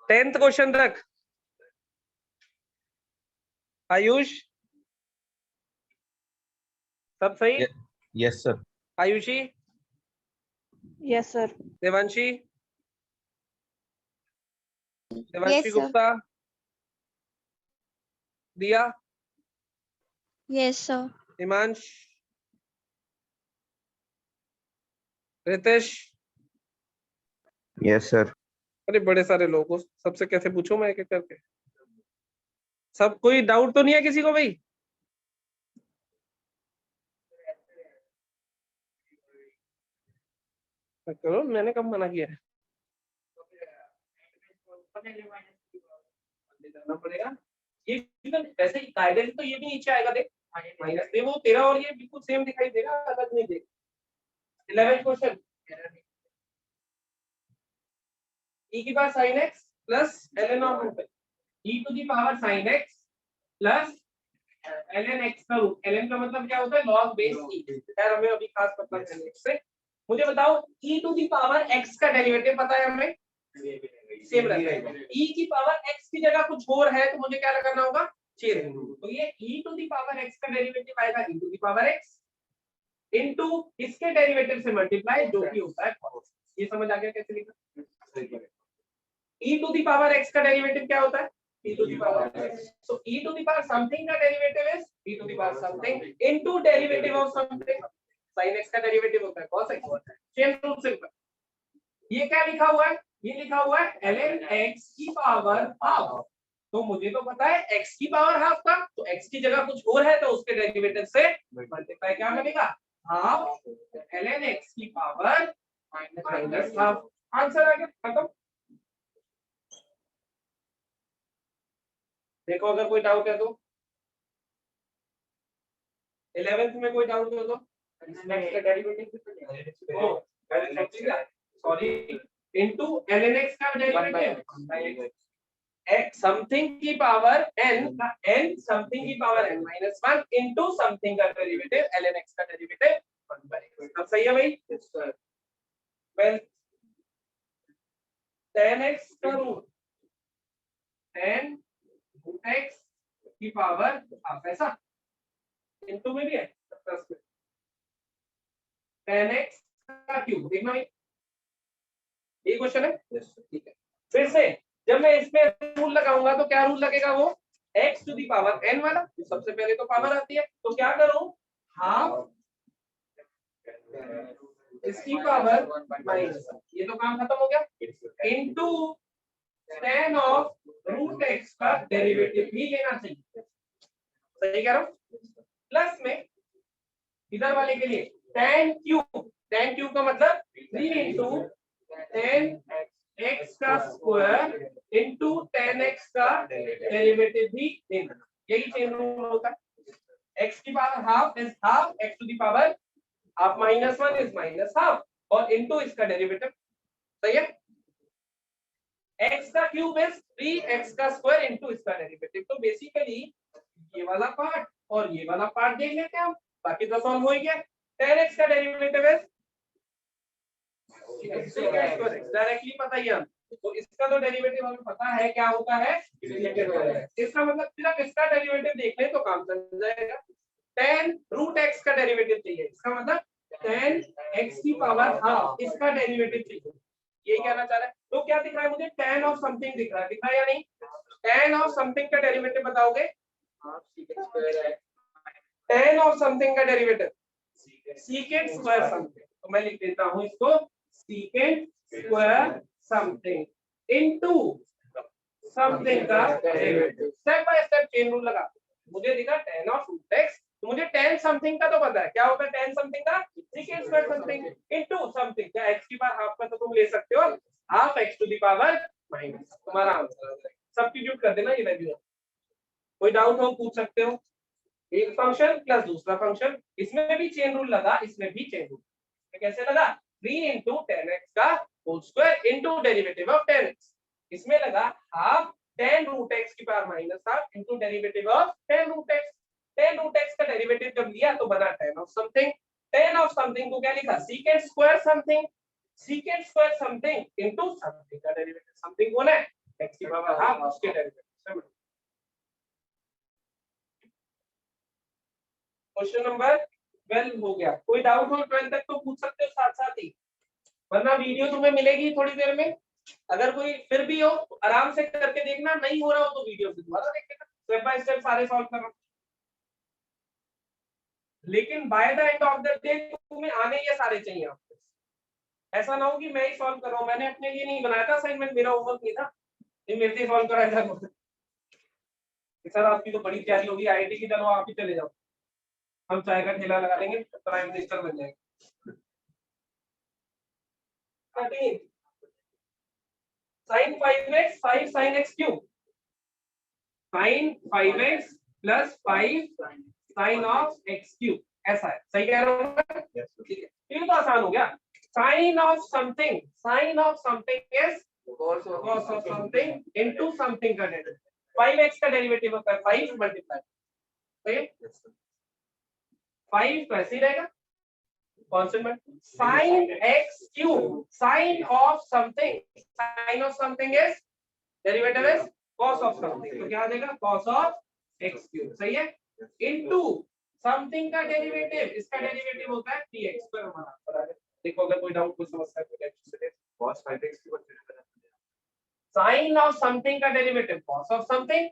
10th क्वेश्चन तक आयुष सब सही, yes sir. Ayushi, yes sir. Devanshi, Devanshi Yes, sir. Gupta, Diya, yes sir. Himansh, Ritesh, yes sir. अरे बड़े सारे लोग हो, सबसे कैसे पूछूं मैं एक एक करके, सब कोई डाउट तो नहीं है किसी को भाई, करो मैंने कब मना किया है, करना पड़ेगा ये, वैसे गाइडेंस तो ये भी नीचे आएगा देख, -3 वो तेरा और ये बिल्कुल सेम दिखाई देगा, अलग नहीं देगा। 11th क्वेश्चन, e की power sin x plus ln of root e to the power sin x plus ln x का रूट, ln का मतलब क्या होता है log बेस e, यार हमें अभी खास पता करने से, मुझे बताओ e to the power x का डेरिवेटिव पता है हमें, सेम रहता है, e की पावर x की जगह कुछ और है तो मुझे क्या लगाना होगा चेन रूल, तो ये e to the power x का डेरिवेटिव आएगा e to the power x into इसके डेरिवेटिव से मल्टीप्लाई जो कि होता है cos, ये समझ आ गया कैसे लिखना, e to the power x का डेरिवेटिव क्या होता है e to the power x, so e to the power something का derivative is e to the power something into derivative of something, sin x का डेरिवेटिव होता है cos x, chain rule simple. ये क्या लिखा हुआ है, ये लिखा हुआ है ln x की पावर हाफ, तो मुझे तो पता है x की पावर हाफ का, तो x की जगह कुछ और है तो उसके डेरिवेटिव से मल्टीप्लाई क्या बनेगा हाफ ln x की पावर माइनस हाफ। आंसर आ गया, खत्म। देखो अगर कोई डाउट है तो 11th में कोई डाउट हो तो नेक्स्ट का derivative sorry into ln x का डेरिवेटिव x समथिंग की पावर n का n समथिंग की power n minus 1 into something का डेरिवेटिव ln x का डेरिवेटिव 1/x। अब सही है भाई? वेल tan x का रूट tan रूट x की पावर हाफ, ऐसा इनटू में भी है प्लस में tan x का क्यूब। देखना भाई ये क्वेश्चन है, ठीक है। फिर से जब मैं इसमें रूल लगाऊंगा तो क्या रूल लगेगा? वो x to the power n वाला, तो सबसे पहले तो पावर आती है, तो क्या करूं? हाफ इसकी पावर माइनस, ये तो काम खत्म हो गया, into tan of root x का डेरिवेटिव भी लेना चाहिए। सही कह रहा हूं? प्लस में इधर वाले के लिए tan क्यूब का मतलब 3 इनटू tan x का स्क्वायर इनटू tan x का डेरिवेटिव भी लेना। यही चेन रूल होता है। x की power half is half x to the power half minus 1 is minus half और इनटू इसका डेरिवेटिव। सही है? x का क्यूब इज 3x का स्क्वायर इनटू इसका डेरिवेटिव। तो बेसिकली ये वाला पार्ट और ये वाला पार्ट देख लेते हैं हम, बाकी तो सॉल्व हो ही गया। tan x का डेरिवेटिव इज डायरेक्टली पता ही है, तो इसका तो डेरिवेटिव हमें पता है क्या होता है, इसका मतलब सिर्फ इसका डेरिवेटिव देख ले तो काम चल जाएगा। tan रूट x का डेरिवेटिव चाहिए, इसका मतलब tan x की पावर हाफ इसका डेरिवेटिव चाहिए। ये कहना चाह रहा है। तो क्या दिख रहा है मुझे? tan ऑफ समथिंग दिख रहा है या नहीं? tan ऑफ समथिंग का डेरिवेटिव बताओगे? tan ऑफ समथिंग का डेरिवेटिव secant स्क्वायर समथिंग, तो मैं लिख देता हूं इसको secant square something into something का derivative. Step by step chain rule लगा। मुझे दिखा tan ऑफ रूट x, तो मुझे tan समथिंग का तो पता है, क्या होता है tan समथिंग का? secant square something into something, क्या x की पावर हाफ का तो तुम ले सकते हो, half x to the power minus, तुम्हारा आंसर आ जाएगा। सब्स्टिट्यूट कर देना ये वैल्यू। कोई डाउट हो पूछ सकते हो। एक फंक्शन प्लस दूसरा फंक्शन, इसमें भी चेन रूल लगा, इसमें भी चेन रूल। तो कैसे लगा? 3 इनटू tan x का whole square into derivative of tan x। इसमें लगा हाफ tan रूट x की power minus half into derivative of tan root x। tan root x का डेरिवेटिव जब लिया तो बना tan of something. tan of something को क्या लिखा? secant square something, secant square something into something का डेरिवेटिव। समथिंग कौन है? x की पावर हाफ, उसके डेरिवेटिव। क्वेश्चन नंबर 12 हो गया। कोई डाउट हो 12 तक तो पूछ सकते हो साथ साथ ही, वरना वीडियो तुम्हें मिलेगी थोड़ी देर में। अगर कोई फिर भी हो तो आराम से करके देखना, नहीं हो रहा हो तो वीडियो से दोबारा देख लेना। स्टेप बाय स्टेप सारे सॉल्व करना, लेकिन by the end of the day तुम्हें आने ये सारे चाहिए आपको। ऐसा ना हो कि मैं ही सॉल्व कर रहा हूँ, मैंने अपने लिए नहीं बनाया था असाइनमेंट, मेरा होमवर्क नहीं था, ये मेरे से सॉल्व कराया था। सर आपकी तो बड़ी तैयारी होगी आईआईटी की, चलो आप ही चले जाओ, हम चाय का ठेला लगा देंगे, प्राइम मिनिस्टर बन जाएंगे। sin 5x 5 sin x cube, sin 5x plus 5 sin of x cube, ऐसा है। सही कह रहा हूं मैं? ठीक है, ये तो आसान हो गया। sin of something is cos of something into something का डेरिवेटिव। 5x का डेरिवेटिव होता है 5 मल्टीप्लाई, सही है? 5 तो ऐसे ही रहेगा constant. sin x cube, sin of something is derivative is cos of something, तो क्या आ जाएगा? cos ऑफ x क्यूब, सही है, इनटू समथिंग का डेरिवेटिव, इसका डेरिवेटिव होता है 3x पर हमारा आंसर आ गया। देखो अगर कोई डाउट, कोई समस्या है तो cos 5x की बात करें, sin ऑफ समथिंग का derivative cos of something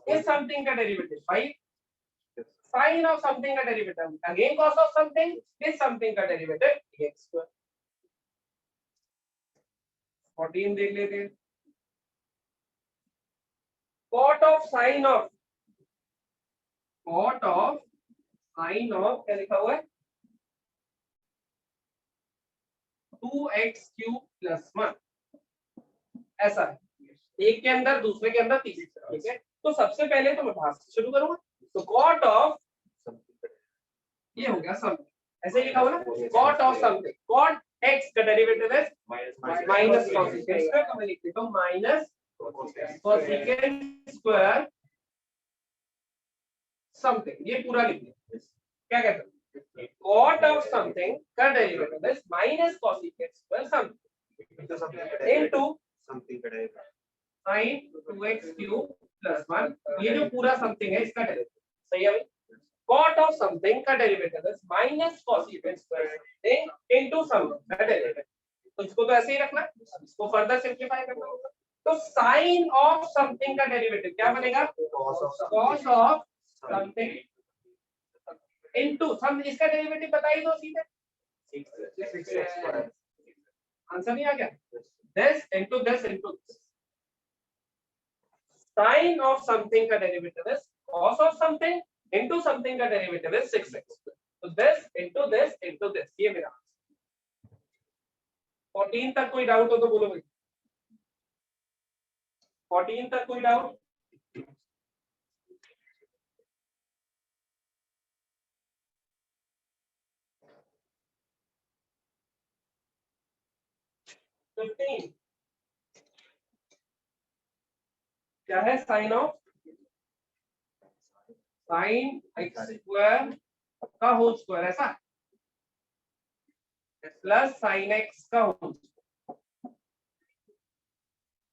is something का डेरिवेटिव 5, sin of something का derivative again cos of something is something का डेरिवेटिव dx स्क्वायर। 14 देख लेते हैं। cot of sin of क्या लिखा हुआ है? 2x³ + 1 ऐसा है, एक के अंदर दूसरे के अंदर तीसरे, ठीक है। तो सबसे पहले तो मैं भाग से शुरू करूंगा, तो cot ऑफ ये हो गया समथिंग, ऐसे लिखा हुआ ना, cot of something, cot x का डेरिवेटिव है माइनस cosecant स्क्वायर, तो मैं लिख देता हूं माइनस cosecant स्क्वायर समथिंग, ये पूरा लिख दिया। क्या कहते हैं, cot ऑफ समथिंग का डेरिवेटिव है minus cosecant square something into something का डेरिवेटिव sin 2x³ + 1, ये जो पूरा समथिंग है इसका डेरिवेटिव, सही है भाई। cot ऑफ समथिंग का डेरिवेटिव है minus cosecant square something into something का डेरिवेटिव, तो इसको तो ऐसे ही रखना, इसको फर्दर सिंपलीफाई करना होगा। तो sin ऑफ समथिंग का डेरिवेटिव क्या बनेगा, cos of something into some, इसका डेरिवेटिव बता ही दो सीधे, आंसर नहीं आ गया, this into this into this, sin of something का डेरिवेटिव है cos of something into something का डेरिवेटिव है 6x, तो this into this into this, ये मेरा 14 तक कोई डाउट हो तो बोलो भाई, 14 तक कोई डाउट? क्या है साइन ऑफ साइन x² का होल स्क्वायर, ऐसा प्लस साइन x का होल स्क्वायर,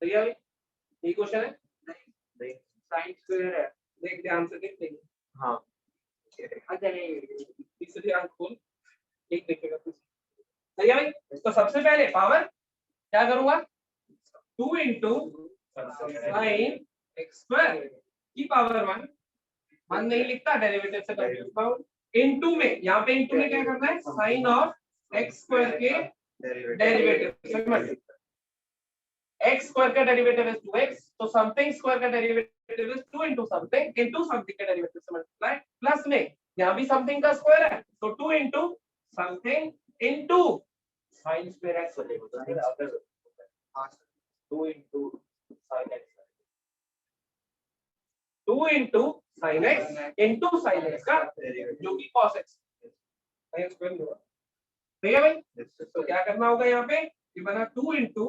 सही है, ये क्वेश्चन है, नहीं साइन स्क्वायर है, देख ध्यान से देख लेंगे, हां अच्छा तीसरी आंख खोल, एक देखेगा तू, सही है भाई। तो सबसे पहले पावर क्या करूंगा, 2 इंटू साइन x² की पावर 1 नहीं लिखता, डेरिवेटिव से कंफ्यूज ना हो, इनटू में, यहाँ पे इनटू में क्या करना है, साइन ऑफ x² के डेरिवेटिव से मल्टीप्लाई, x² का डेरिवेटिव है 2x, तो समथिंग स्क्वायर का डेरिवेटिव है 2 इंटू समथिंग का डेरिवेटिव से मल्टीप्लाई, प्लस में यहाँ भी समथिंग का स्क्वायर है, तो 2 into something into sine square x हो जाएगा, 2 into sine x, 2 into sine x into sine x का जो कि cos x, साइन स्क्वायर होगा, ठीक है भाई। तो क्या करना होगा यहाँ पे, ये बना 2 इंटू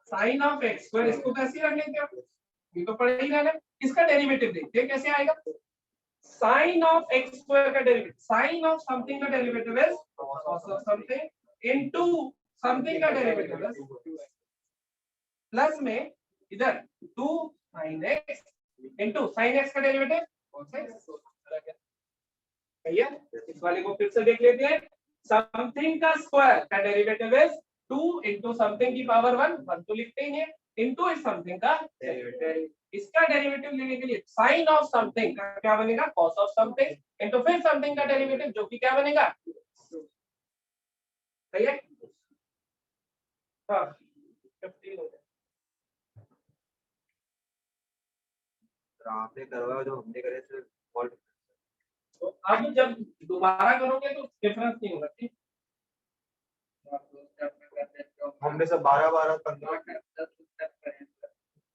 साइन ऑफ x², इसको तो ऐसे ही रख लेते हैं, ये तो पढ़े ही रहना, इसका डेरिवेटिव देखते हैं कैसे आएगा, साइन ऑफ x² का डेरिवेटिव, साइन ऑफ समथिंग का डेरिवेटिव है cos of something into something का डेरिवेटिव है प्लस में इधर 2 sin x into sin x का डेरिवेटिव cos x, भैया इस वाले को फिर से देख लेते हैं, समथिंग का स्क्वायर का डेरिवेटिव है 2 इंटू समथिंग की पावर 1 तो लिखते ही हैं, इंटू इस समथिंग का डेरिवेटिव, इसका डेरिवेटिव लेने के लिए साइन ऑफ समथिंग का क्या बनेगा, cos ऑफ समथिंग इंटू फिर समथिंग का डेरिवेटिव जो कि क्या बनेगा, सही है। हाँ 15 हो गया, आपने करवाया जो हमने करे थे और तो अब जब दोबारा करोगे तो डिफरेंस नहीं होगा, ठीक, हमने सब 12 15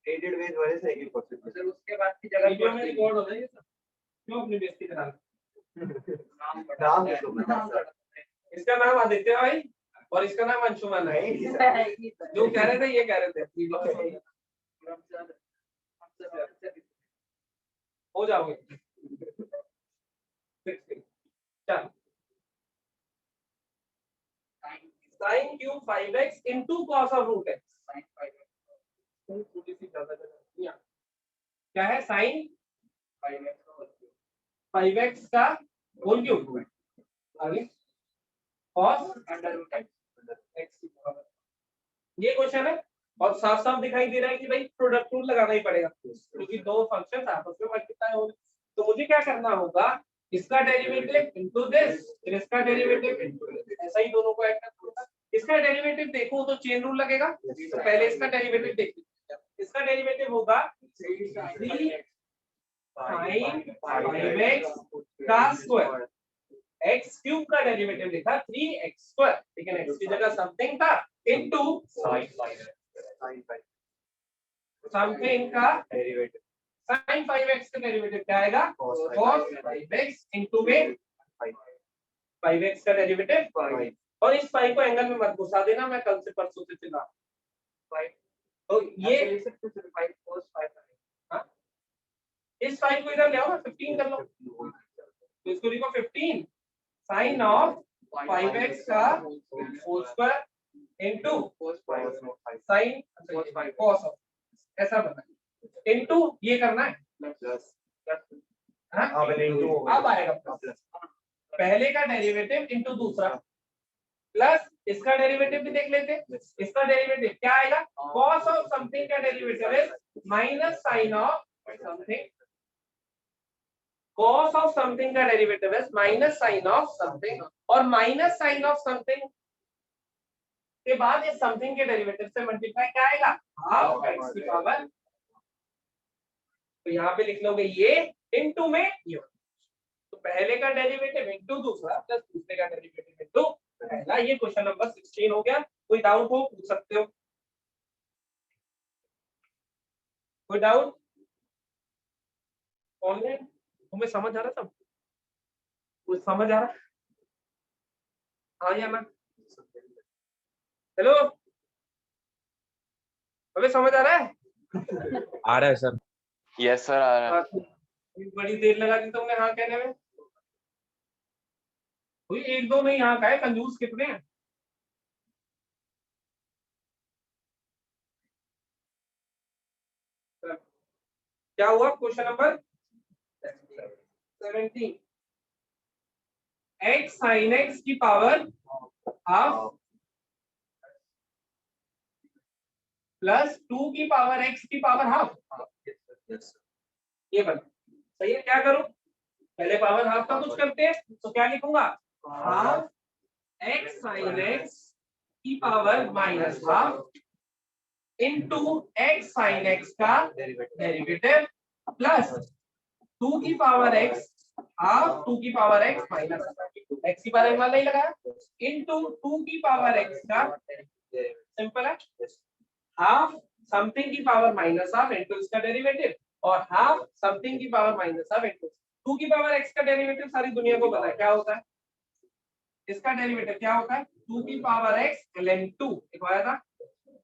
एडिट वेज वाले से एक क्वेश्चन, फिर उसके बाद की जगह वीडियो में रिकॉर्ड हो जाएगी, क्यों अपनी बेइज्जती करा, नाम देखो, इसका नाम आदित्य भाई और इसका नाम अंशुमन है, जो कह रहे थे ये कह रहे थे, हो जाओगे, चल sine cube 5x into cos of root x, थोड़ी सी ज्यादा क्या है, साइन 5x का होल क्यूब आगे कॉस अंडर रूट x, ये क्वेश्चन है, और साफ साफ दिखाई दे रहा है कि भाई प्रोडक्ट रूल लगाना ही पड़ेगा क्योंकि दो फंक्शन आपस में मल्टीप्लाई हो रहे, तो मुझे क्या करना होगा, इसका डेरिवेटिव इनटू दिस, फिर इसका डेरिवेटिव इनटू दिस, ऐसा ही दोनों को ऐड करना होगा। इसका डेरिवेटिव देखो तो चेन रूल लगेगा, तो पहले इसका डेरिवेटिव देखिए, इसका डेरिवेटिव होगा 3 sin 5x का स्क्वायर एक्स क्यूब का डेरिवेटिव लिखा 3x², लेकिन x की जगह समथिंग था इनटू समथिंग का डेरिवेटिव sin 5x का डेरिवेटिव क्या आएगा cos 5x इनटू में 5x का डेरिवेटिव 5, और इस 5 को एंगल में मत घुसा देना, मैं कल से परसों से चिल्ला 5, तो ये 5 cos 5, हाँ इस 5 को इधर ले आओ ना, 15 कर लो, तो इसको लिखो 15 sin ऑफ 5x का whole square into sin cos of, ऐसा बना इनटू ये करना है प्लस हाँ अब आएगा प्लस, पहले का डेरिवेटिव इनटू दूसरा प्लस इसका डेरिवेटिव भी देख लेते हैं, इसका डेरिवेटिव क्या आएगा cos ऑफ समथिंग का डेरिवेटिव है minus sin of something, cos of something का डेरिवेटिव है माइनस sin ऑफ समथिंग, और माइनस sin ऑफ समथिंग के बाद इस समथिंग के डेरिवेटिव से मल्टीप्लाई क्या आएगा हाफ x की पावर, तो यहाँ पे लिख लोगे ये इनटू में ये, तो पहले का डेरिवेटिव इनटू दूसरा प्लस दूसरे का डेरिवेटिव इनटू पहला। ये क्वेश्चन नंबर 16 हो गया। कोई डाउट हो पूछ सकते हो, कोई डाउट ऑनलाइन? तुम्हें समझ आ रहा सब, कुछ समझ आ रहा? हाँ या ना? हेलो, अबे समझ आ रहा है? आ रहा है सर। यस सर आ रहा है। बड़ी देर लगा दी तुमने हाँ कहने में, कोई एक दो नहीं यहाँ का है, कंजूस कितने हैं? क्या हुआ question number 17, x sin x की पावर हाफ प्लस 2 की पावर x की पावर हाफ, ये बना सही है। क्या करूं, पहले पावर हाफ का कुछ करते हैं, तो क्या लिखूंगा हाफ x sin x की power minus half into x sin x का डेरिवेटिव प्लस 2 की पावर x हाफ 2 की पावर x माइनस x की पावर नहीं लगाया इनटू 2 की पावर x का, सिंपल है, हाफ समथिंग की पावर माइनस हाफ इनटू इसका डेरिवेटिव, और हाफ समथिंग की पावर माइनस हाफ इनटू 2 की पावर x का डेरिवेटिव सारी दुनिया को पता है क्या होता है, इसका डेरिवेटिव क्या होता है 2 की पावर x ln2 लिखवाया था,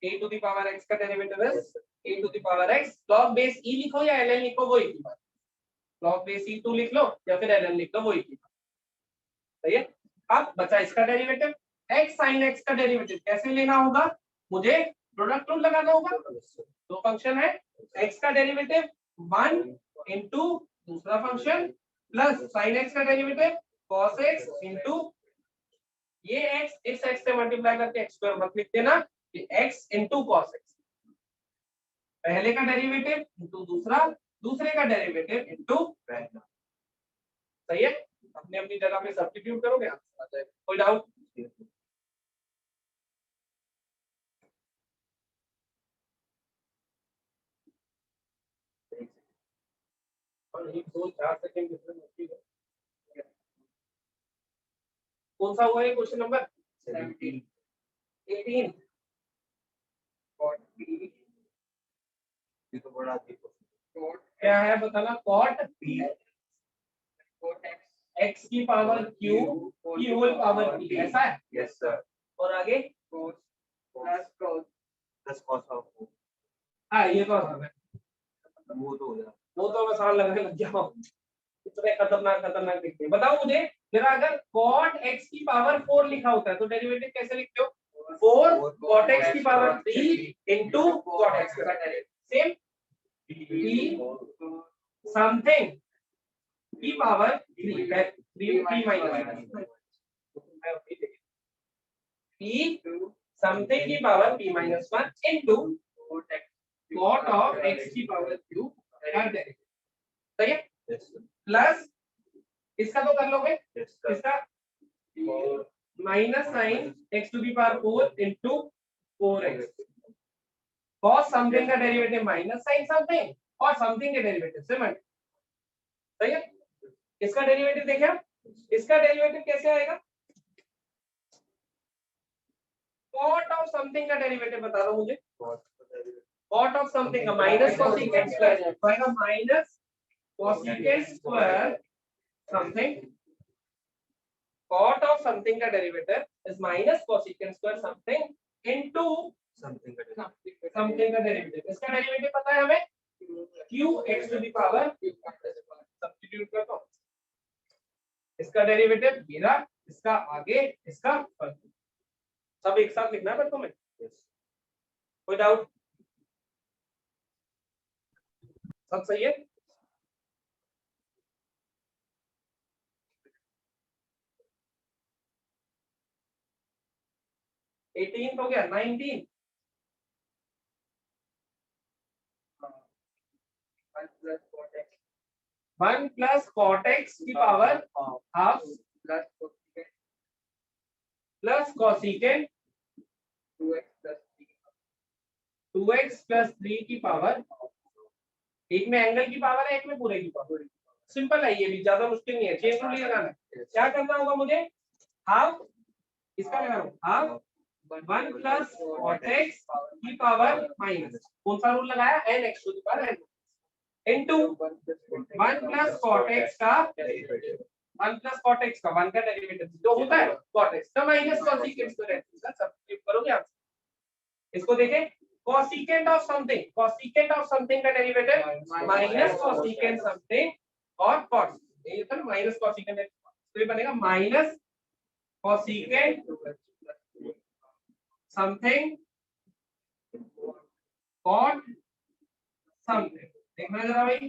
a to the power x का डेरिवेटिव है a to the power x, log base e लिखो या ln लिखो वही की बात, log बेस e2 लिख लो या फिर ln लिख लो वही की बात, सही है। अब बचा इसका डेरिवेटिव, x sin x का डेरिवेटिव कैसे लेना होगा, मुझे प्रोडक्ट रूल लगाना होगा, दो फंक्शन है, x का डेरिवेटिव 1 इनटू दूसरा फंक्शन प्लस sin x का डेरिवेटिव cos x इनटू ये x इस x से मल्टीप्लाई करके x स्क्वायर मत लिख देना, कि x इनटू cos x, पहले का डेरिवेटिव इनटू दूसरा, दूसरे का डेरिवेटिव इनटू पहला, सही है। अपने अपनी जगह पे सब्स्टिट्यूट करोगे आंसर आ जाएगा। कोई डाउट? और 1 2 4 सेकंड डिफरेंस होती है। कौन सा हुआ है क्वेश्चन नंबर 17 18 40 ये तो बड़ा क्या है बताना, cot x की पावर q की होल पावर p, ऐसा है। यस सर, और आगे प्लस cos ऑफ हाँ ये तो आसान है, वो तो हो जाएगा, वो तो आसान लगने लग गया हूँ, इतने खतरनाक खतरनाक दिखते हैं। बताओ मुझे जरा, अगर cot x की पावर 4 लिखा होता है तो डेरिवेटिव कैसे लिखते हो, 4 cot x की पावर 3 इनटू cot x का डेरिवेटिव, सेम p समथिंग की पावर 3 माइनस p समथिंग की power p minus 1 into cot of x की पावर q का डेरिवेटिव, सही है। यस सर, प्लस इसका तो कर लोगे, यस सर, इसका minus sine x to the power 4 into 4x, cos something का डेरिवेटिव माइनस साइन समथिंग और समथिंग के डेरिवेटिव से मल्टीप्लाई, सही है। इसका डेरिवेटिव देखिए इसका डेरिवेटिव कैसे आएगा? कॉट ऑफ समथिंग का डेरिवेटिव बता दो मुझे। कॉट ऑफ समथिंग का माइनस कोसेकेंट स्क्वायर आएगा, minus cosecant square something. Cot of something का derivative is minus cosecant square something into something something का डेरिवेटिव। इसका डेरिवेटिव पता है हमें, qx to the power, substitute करता हूं। इसका डेरिवेटिव मेरा, इसका आगे, इसका पीछे, सब एक साथ लिखना है पर तुम्हें। कोई डाउट? सब सही है? एटीन हो गया, 19 1 प्लस कॉट एक्स की power half plus cosecant 2x plus 3 की पावर, एक में एंगल की पावर है, एक में पूरे की पावर। सिंपल है, ये भी ज्यादा मुश्किल नहीं है। चेन रूल लगाना है। क्या करना होगा मुझे? हाफ, इसका लगा लो, हाफ 1 प्लस कॉट एक्स की पावर माइनस, कौन सा रूल लगाया? n x to the power n into 1 plus cot x का 1 प्लस कॉट एक्स का 1 का डेरिवेटिव जो होता है कॉट एक्स का माइनस कोसेकेंट स्क्वायर। सब्स्टिट्यूट करोगे आप। इसको देखें, cosecant of something, cosecant of something का डेरिवेटिव माइनस कोसेकेंट समथिंग और कॉट, ये तो माइनस कोसेकेंट है, तो ये बनेगा minus cosecant something cot something. देखना जरा भाई,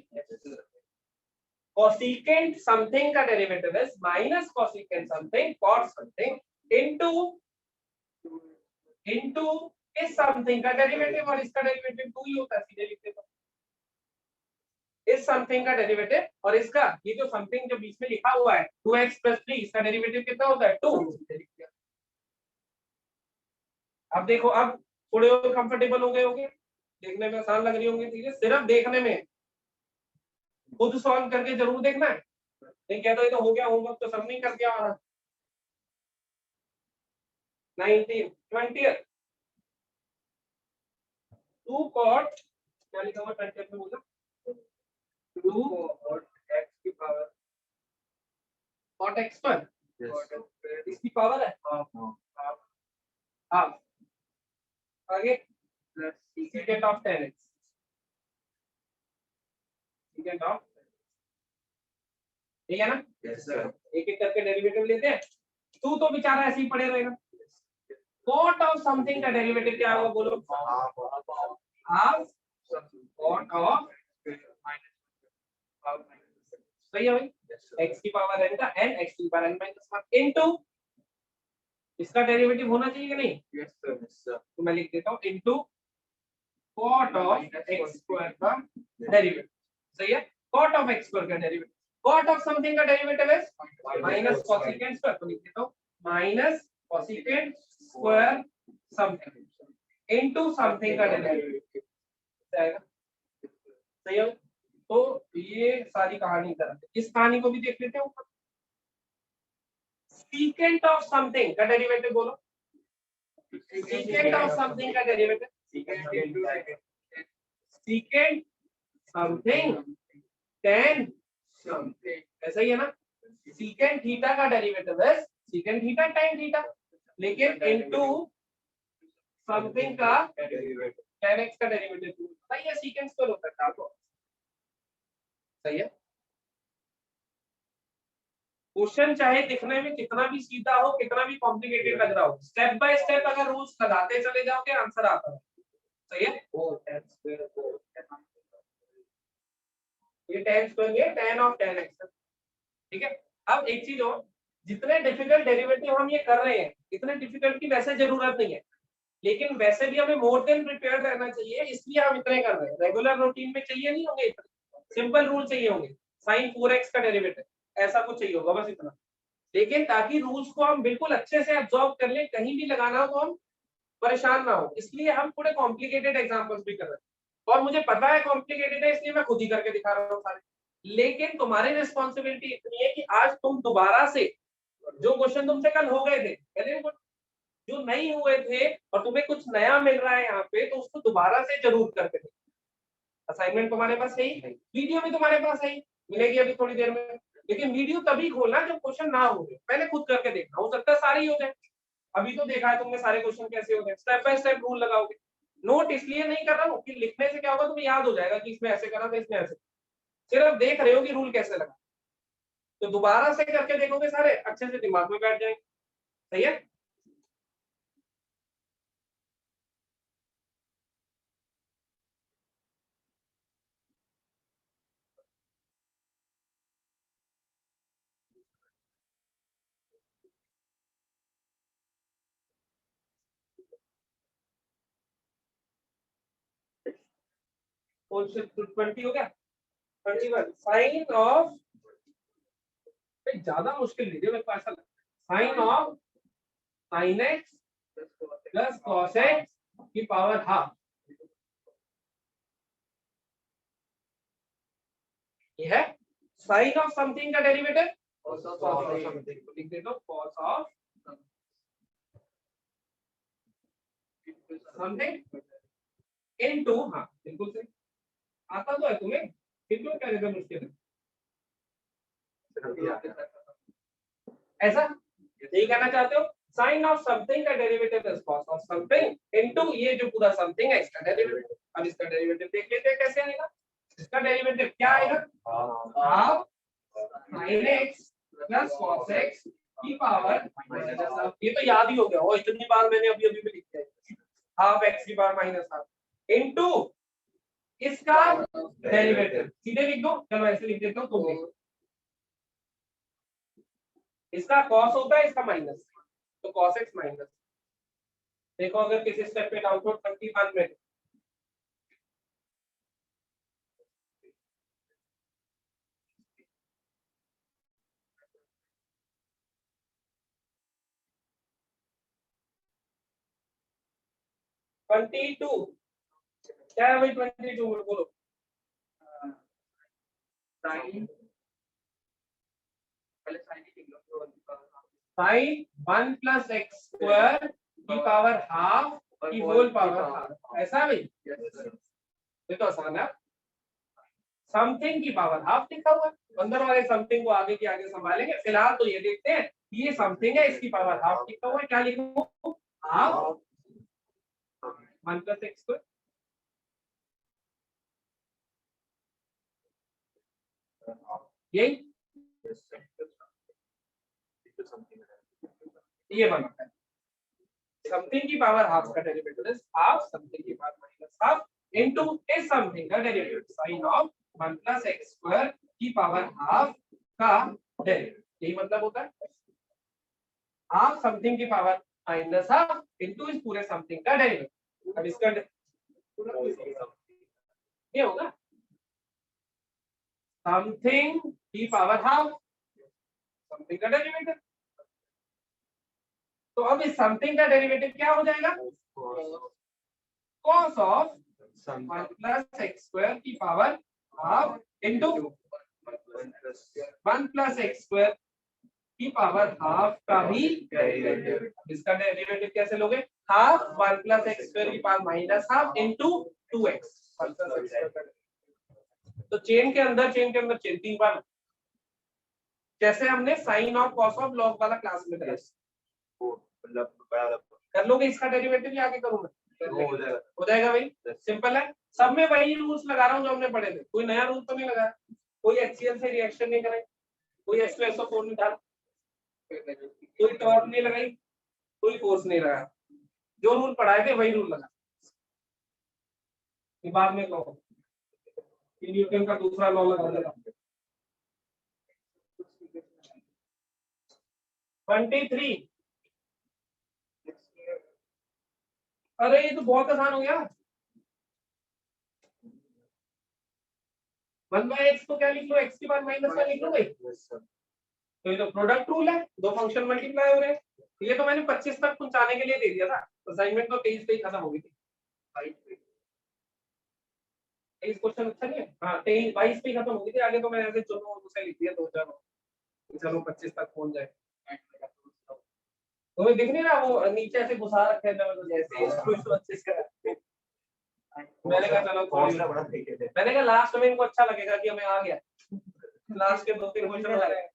कोसेकेंट समथिंग का derivative is minus cosecant something cot something into इस समथिंग का डेरिवेटिव, और इसका डेरिवेटिव 2 ही होता है, सीधे लिखते तो इस समथिंग का डेरिवेटिव और इसका, ये जो समथिंग जो बीच में लिखा हुआ है 2x + 3, इसका डेरिवेटिव कितना होता है? 2। अब देखो, अब थोड़े और कंफर्टेबल हो गए होंगे, देखने में आसान लग रही होंगी चीजें, सिर्फ देखने में, खुद सॉल्व करके जरूर देखना है। नहीं कहता ये तो हो गया, होमवर्क तो सब नहीं कर दिया। 19 20 2 cot, क्या लिखा हुआ 20 में बोला? 2 cot x की पावर, cot x पर इसकी पावर है हाफ, आगे plus secant of 10x, secant of, ठीक है ना? एक एक करके डेरिवेटिव लेते हैं। तू तो बेचारा ऐसे ही पड़े रहेगा। cot of something का डेरिवेटिव क्या होगा बोलो? हाफ cot of, सही है भाई, x की पावर n का n, x की पावर n माइनस 1 इनटू, इसका डेरिवेटिव होना चाहिए कि नहीं? Yes sir. तो मैं लिख देता हूं into cot of x square का डेरिवेटिव, सही है? cot of x स्क्वायर का डेरिवेटिव, cot of something का डेरिवेटिव है माइनस कोसेकेंट स्क्वायर, तो लिख देता हूं minus cosecant square something into something का डेरिवेटिव आएगा, सही है? तो ये सारी कहानी इधर है। इस कहानी को भी देख लेते हैं ऊपर। सीकेंट ऑफ समथिंग का डेरिवेटिव बोलो। सीकेंट ऑफ समथिंग का derivative, secant something tan something, ऐसा ही है ना? सीकेंट थीटा का डेरिवेटिव है सीकेंट थीटा tan थीटा, लेकिन इनटू समथिंग का tan x का डेरिवेटिव सही है, सीकेंट स्क्वायर होता है आपको, सही है? क्वेश्चन चाहे दिखने में कितना भी सीधा हो, कितना भी कॉम्प्लिकेटेड लग रहा हो, स्टेप बाय स्टेप अगर रूल्स लगाते चले जाओगे आंसर आता है, सही है? ये tan स्क्वायर है, tan ऑफ tan x, ठीक है? अब एक चीज और, जितने डिफिकल्ट डेरिवेटिव हम ये कर रहे हैं, इतने डिफिकल्ट की वैसे जरूरत नहीं है, लेकिन वैसे भी हमें मोर देन प्रिपेयर्ड रहना चाहिए, इसलिए हम इतने कर रहे हैं। रेगुलर रूटीन में चाहिए नहीं होंगे इतने, सिंपल रूल चाहिए होंगे, sin 4x का डेरिवेटिव ऐसा कुछ चाहिए होगा, बस इतना। लेकिन ताकि रूल्स को हम बिल्कुल अच्छे से एब्जॉर्ब कर लें, कहीं भी लगाना हो तो हम परेशान ना हो, इसलिए हम थोड़े कॉम्प्लिकेटेड एग्जांपल्स भी कर रहे हैं। और मुझे पता है कॉम्प्लिकेटेड है, इसलिए मैं खुद ही करके दिखा रहा हूँ सारे, लेकिन तुम्हारी रिस्पॉन्सिबिलिटी इतनी है कि आज तुम दोबारा से जो क्वेश्चन तुमसे कल हो गए थे, जो नहीं हुए थे और तुम्हें कुछ नया मिल रहा है यहाँ पे, तो उसको दोबारा से जरूर करके देखो। असाइनमेंट तुम्हारे पास है ही, वीडियो भी तुम्हारे पास है ही, मिलेगी अभी थोड़ी देर में। लेकिन वीडियो तभी खोलना जब क्वेश्चन ना हो, पहले खुद करके देखना, हो सकता है सारे ही हो जाए। अभी तो देखा है तुमने सारे क्वेश्चन कैसे हो गए, स्टेप बाय स्टेप रूल लगाओगे। नोट इसलिए नहीं कर रहा हूँ कि लिखने से क्या होगा, तुम्हें याद हो जाएगा कि इसमें ऐसे करा था, इसमें ऐसे। सिर्फ देख रहे हो कि रूल कैसे लगा, तो दोबारा से करके देखोगे सारे, अच्छे से दिमाग में बैठ जाएंगे। सही है। तो 20 हो गया। 21 साइन ऑफ, ज्यादा मुश्किल लीजिए मेरे को ऐसा लगता है। Sine of sine x plus cos x की पावर हाफ, ये है साइन ऑफ समथिंग का डेरिवेटिव, लिख देता हूं कॉस ऑफ समथिंग इनटू, हाँ बिल्कुल सही, आता तो है तुम्हें, फिर क्यों क्या ज्यादा मुश्किल है। ऐसा यही कहना चाहते हो, साइन ऑफ समथिंग का derivative is cos of something into ये जो पूरा समथिंग है इसका डेरिवेटिव। अब इसका डेरिवेटिव देख लेते हैं कैसे आएगा। इसका डेरिवेटिव क्या आएगा, half sin x plus cos x की पावर माइनस हाफ। ये तो याद ही हो गया, और इतनी बार मैंने अभी अभी भी लिखा है, हाफ x की पावर माइनस हाफ इनटू इसका डेरिवेटिव। सीधे लिख दो, चलो ऐसे लिख देता हूँ तुम लिखो। इसका cos होता है, इसका माइनस, तो cos x माइनस। देखो अगर किसी स्टेप पे डाउट हो 31 में, टू क्या है भाई 22 में बोलो। साइन 1 प्लस एक्स स्क्वायर की पावर हाफ की होल पावर हाफ, ऐसा भाई। ये तो आसान है। समथिंग की पावर हाफ लिखा हुआ है, अंदर वाले समथिंग को आगे के आगे संभालेंगे। फिलहाल तो ये देखते हैं, ये समथिंग है, इसकी पावर हाफ लिखा हुआ है, क्या लिखूं, हाफ 1 प्लस एक्स स्क्वायर। यही ये बना है, समथिंग की पावर हाफ का डेरिवेटिव इज हाफ समथिंग की पावर माइनस हाफ इनटू इस समथिंग का derivative sign of 1 plus x square की पावर हाफ का डेरिवेटिव। यही मतलब होता है हाफ समथिंग की पावर माइनस हाफ इनटू इस पूरे समथिंग का डेरिवेटिव। अब इसका ये होगा समथिंग की पावर हाफ समथिंग का डेरिवेटिव। तो अब इस समथिंग का डेरिवेटिव क्या हो जाएगा, cos of 1 plus x square की power half into 1 plus x square की पावर हाफ का भी डेरिवेटिव। इसका डेरिवेटिव कैसे लोगे, हाफ 1 प्लस एक्स स्क्वायर की power minus half into 2x। तो चेन के अंदर चेन 3 बार, जैसे हमने sine of cos of log वाला क्लास में करा, कर लोगे। इसका डेरिवेटिव भी आगे करूंगा, हो जाएगा भाई, सिंपल है। सब में वही रूल्स लगा रहा हूँ जो हमने पढ़े थे, कोई नया रूल तो नहीं लगाया। कोई HCl से रिएक्शन नहीं कराई, कोई H2SO4 नहीं डाला, कोई टॉर्क नहीं लगाई, कोई फोर्स नहीं लगाया। जो रूल पढ़ाए थे वही रूल लगा। बाद में कहो कि न्यूटन का दूसरा लॉ लगा देगा। 23, अरे ये तो बहुत आसान हो गया। 1/x को क्या लिख लो, x की पावर माइनस 1 लिख लो भाई। तो ये तो प्रोडक्ट रूल है, दो फंक्शन मल्टीप्लाई हो रहे हैं। ये तो मैंने 25 तक पहुंचाने के लिए दे दिया था, असाइनमेंट तो 23 पे ही खत्म हो गई थी। 23 क्वेश्चन अच्छा नहीं है? हाँ 23 22 पे खत्म हो गई थी, आगे तो मैं ऐसे चलो उसे लिख दिया 2 4 चलो 25 तक पहुंच जाए। तुम्हें दिख नहीं रहा वो नीचे ऐसे घुसा रखे हैं तो जैसे इसको अच्छे से मैंने कहा चलो हौसला बड़ा ठीक है। मैंने कहा लास्ट में इनको अच्छा लगेगा कि हमें आ गया लास्ट के 2-3 क्वेश्चन हो रहे हैं।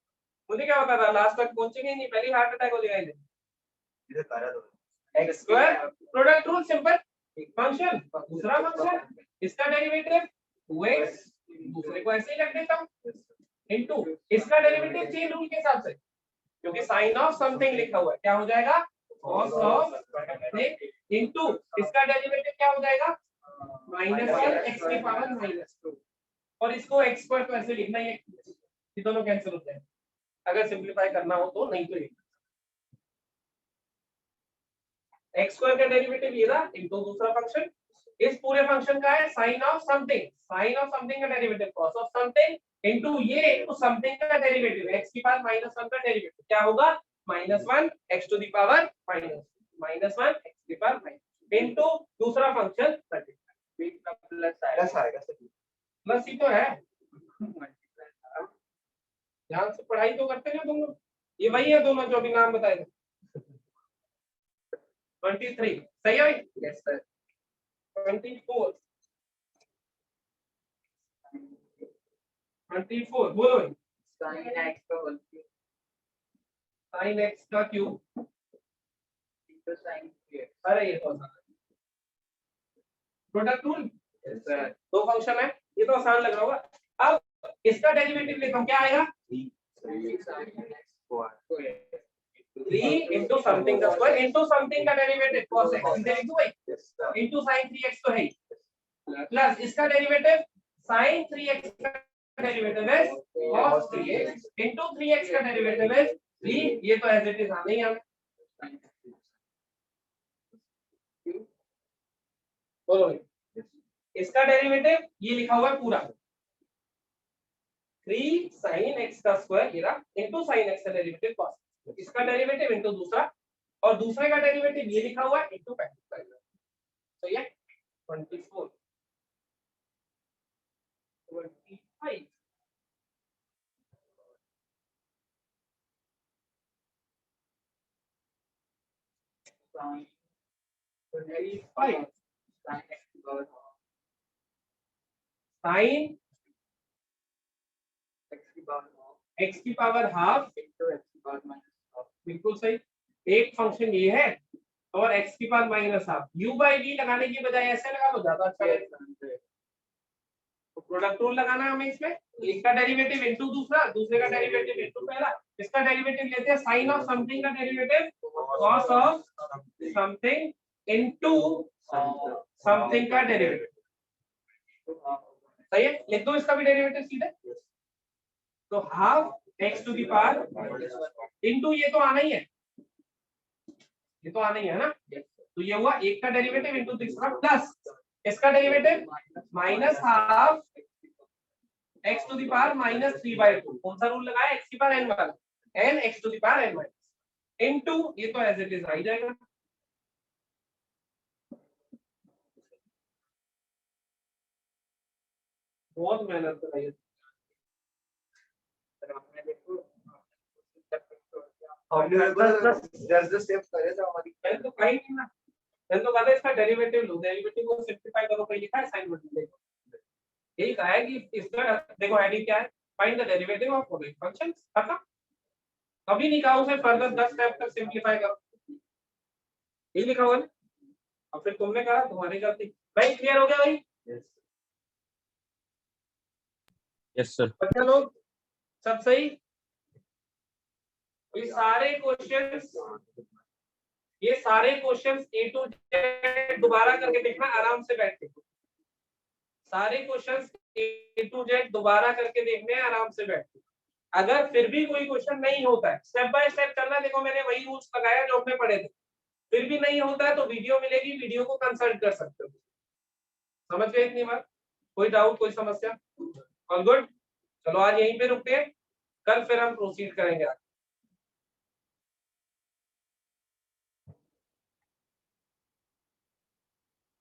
मुझे क्या होता था लास्ट तक पहुंचेंगे नहीं, पहले हार्ट अटैक हो जाएगा इन्हें। इधर तारा दो। X square product rule simple, एक फंक्शन दूसरा फंक्शन इसका डेरिवेटिव 2x दूसरे को ऐसे ही रख देता हूं इनटू इसका डेरिवेटिव चेन रूल के हिसाब से, क्योंकि साइन ऑफ समथिंग लिखा हुआ है क्या हो जाएगा cos ऑफ इनटू इसका डेरिवेटिव क्या हो जाएगा -1 x की पावर -2 और इसको x स्क्वायर तो ऐसे लिखना ही है, ये दोनों कैंसिल हो जाएंगे अगर सिंपलीफाई करना हो तो, नहीं तो ये x स्क्वायर का डेरिवेटिव ये रहा इनटू दूसरा फंक्शन, इस पूरे फंक्शन का है साइन ऑफ समथिंग का derivative cos of something into ये इनटू समथिंग का डेरिवेटिव x की पावर -1 का डेरिवेटिव क्या होगा -1 x to the power -1 x की पावर इनटू दूसरा फंक्शन प्लस आएगा सर। प्लस ही तो है, ध्यान से पढ़ाई तो करते हैं तुम लोग, ये वही है दोनों जो अभी नाम बताए थे 23 सही है भाई? Yes sir. 24 बोलो sin x का क्यूब अरे ये तो प्रोडक्ट रूल दो फंक्शन है, ये तो आसान लग रहा होगा। अब इसका डेरिवेटिव लेता हूं क्या आएगा 3 into something का स्क्वायर into something का डेरिवेटिव cos x इधर लिख दो भाई into sin 3x तो है ही प्लस इसका डेरिवेटिव sin 3x का डेरिवेटिव है cos 3x into 3x का डेरिवेटिव है 3, ये तो एज इट इज आना ही हमें बोलो भाई इसका डेरिवेटिव ये लिखा हुआ है पूरा 3 sin x का स्क्वायर ये रहा into sin x का डेरिवेटिव cos इसका डेरिवेटिव इनटू दूसरा और दूसरे का डेरिवेटिव ये लिखा हुआ है इनटू फैक्टर तो ये 24 25 साइन x की पावर हाफ बिल्कुल सही, एक फंक्शन ये है और x की power -half u by v लगाने की बजाय ऐसे लगा लो ज्यादा अच्छा लगेगा। तो प्रोडक्ट रूल लगाना है हमें इसमें, एक का डेरिवेटिव इनटू दूसरा दूसरे का डेरिवेटिव इनटू पहला, इसका डेरिवेटिव लेते हैं साइन ऑफ समथिंग का derivative cos of something into something का डेरिवेटिव सही है, लिख दो इसका भी डेरिवेटिव सीधे तो half x to the power into ये तो आना ही है, ये तो आना ही है ना, तो ये हुआ एक का डेरिवेटिव इनटू दूसरा प्लस इसका derivative -half x to the power -3/2 कौन सा रूल लगाया x की पावर n वाला n x to the power n इनटू ये तो एज इट इज आ ही जाएगा बहुत मेहनत कराई हमने बस स्टेप करे थे हमारी तो कहीं नहीं ना, मैंने तो कहा इसका डेरिवेटिव लो, डेरिवेटिव को सिंपलीफाई करो, कोई लिखा है साइन मल्टीप्लाई यही कहा है कि इसका देखो हेडिंग क्या है find the derivative of following functions, खत्म, कभी नहीं कहा उसे फर्दर 10 स्टेप तक सिंपलीफाई करो, यही लिखा हुआ है और फिर तुमने कहा तुम्हारी गलती। भाई क्लियर हो गया भाई? Yes sir. बच्चा लोग सब सही? ये सारे क्वेश्चंस ए टू जेड दोबारा करके देखना आराम से बैठ के, सारे क्वेश्चंस ए टू जेड दोबारा करके देखने हैं आराम से बैठ के। अगर फिर भी कोई क्वेश्चन नहीं होता है स्टेप बाय स्टेप चलना, देखो मैंने वही रूल्स लगाया जो हमने पढ़े थे, फिर भी नहीं होता है तो वीडियो मिलेगी, वीडियो को कंसल्ट कर सकते हो। समझ गए इतनी बात? कोई डाउट कोई समस्या? ऑल गुड, चलो आज यहीं पे रुकते हैं, कल फिर हम प्रोसीड करेंगे।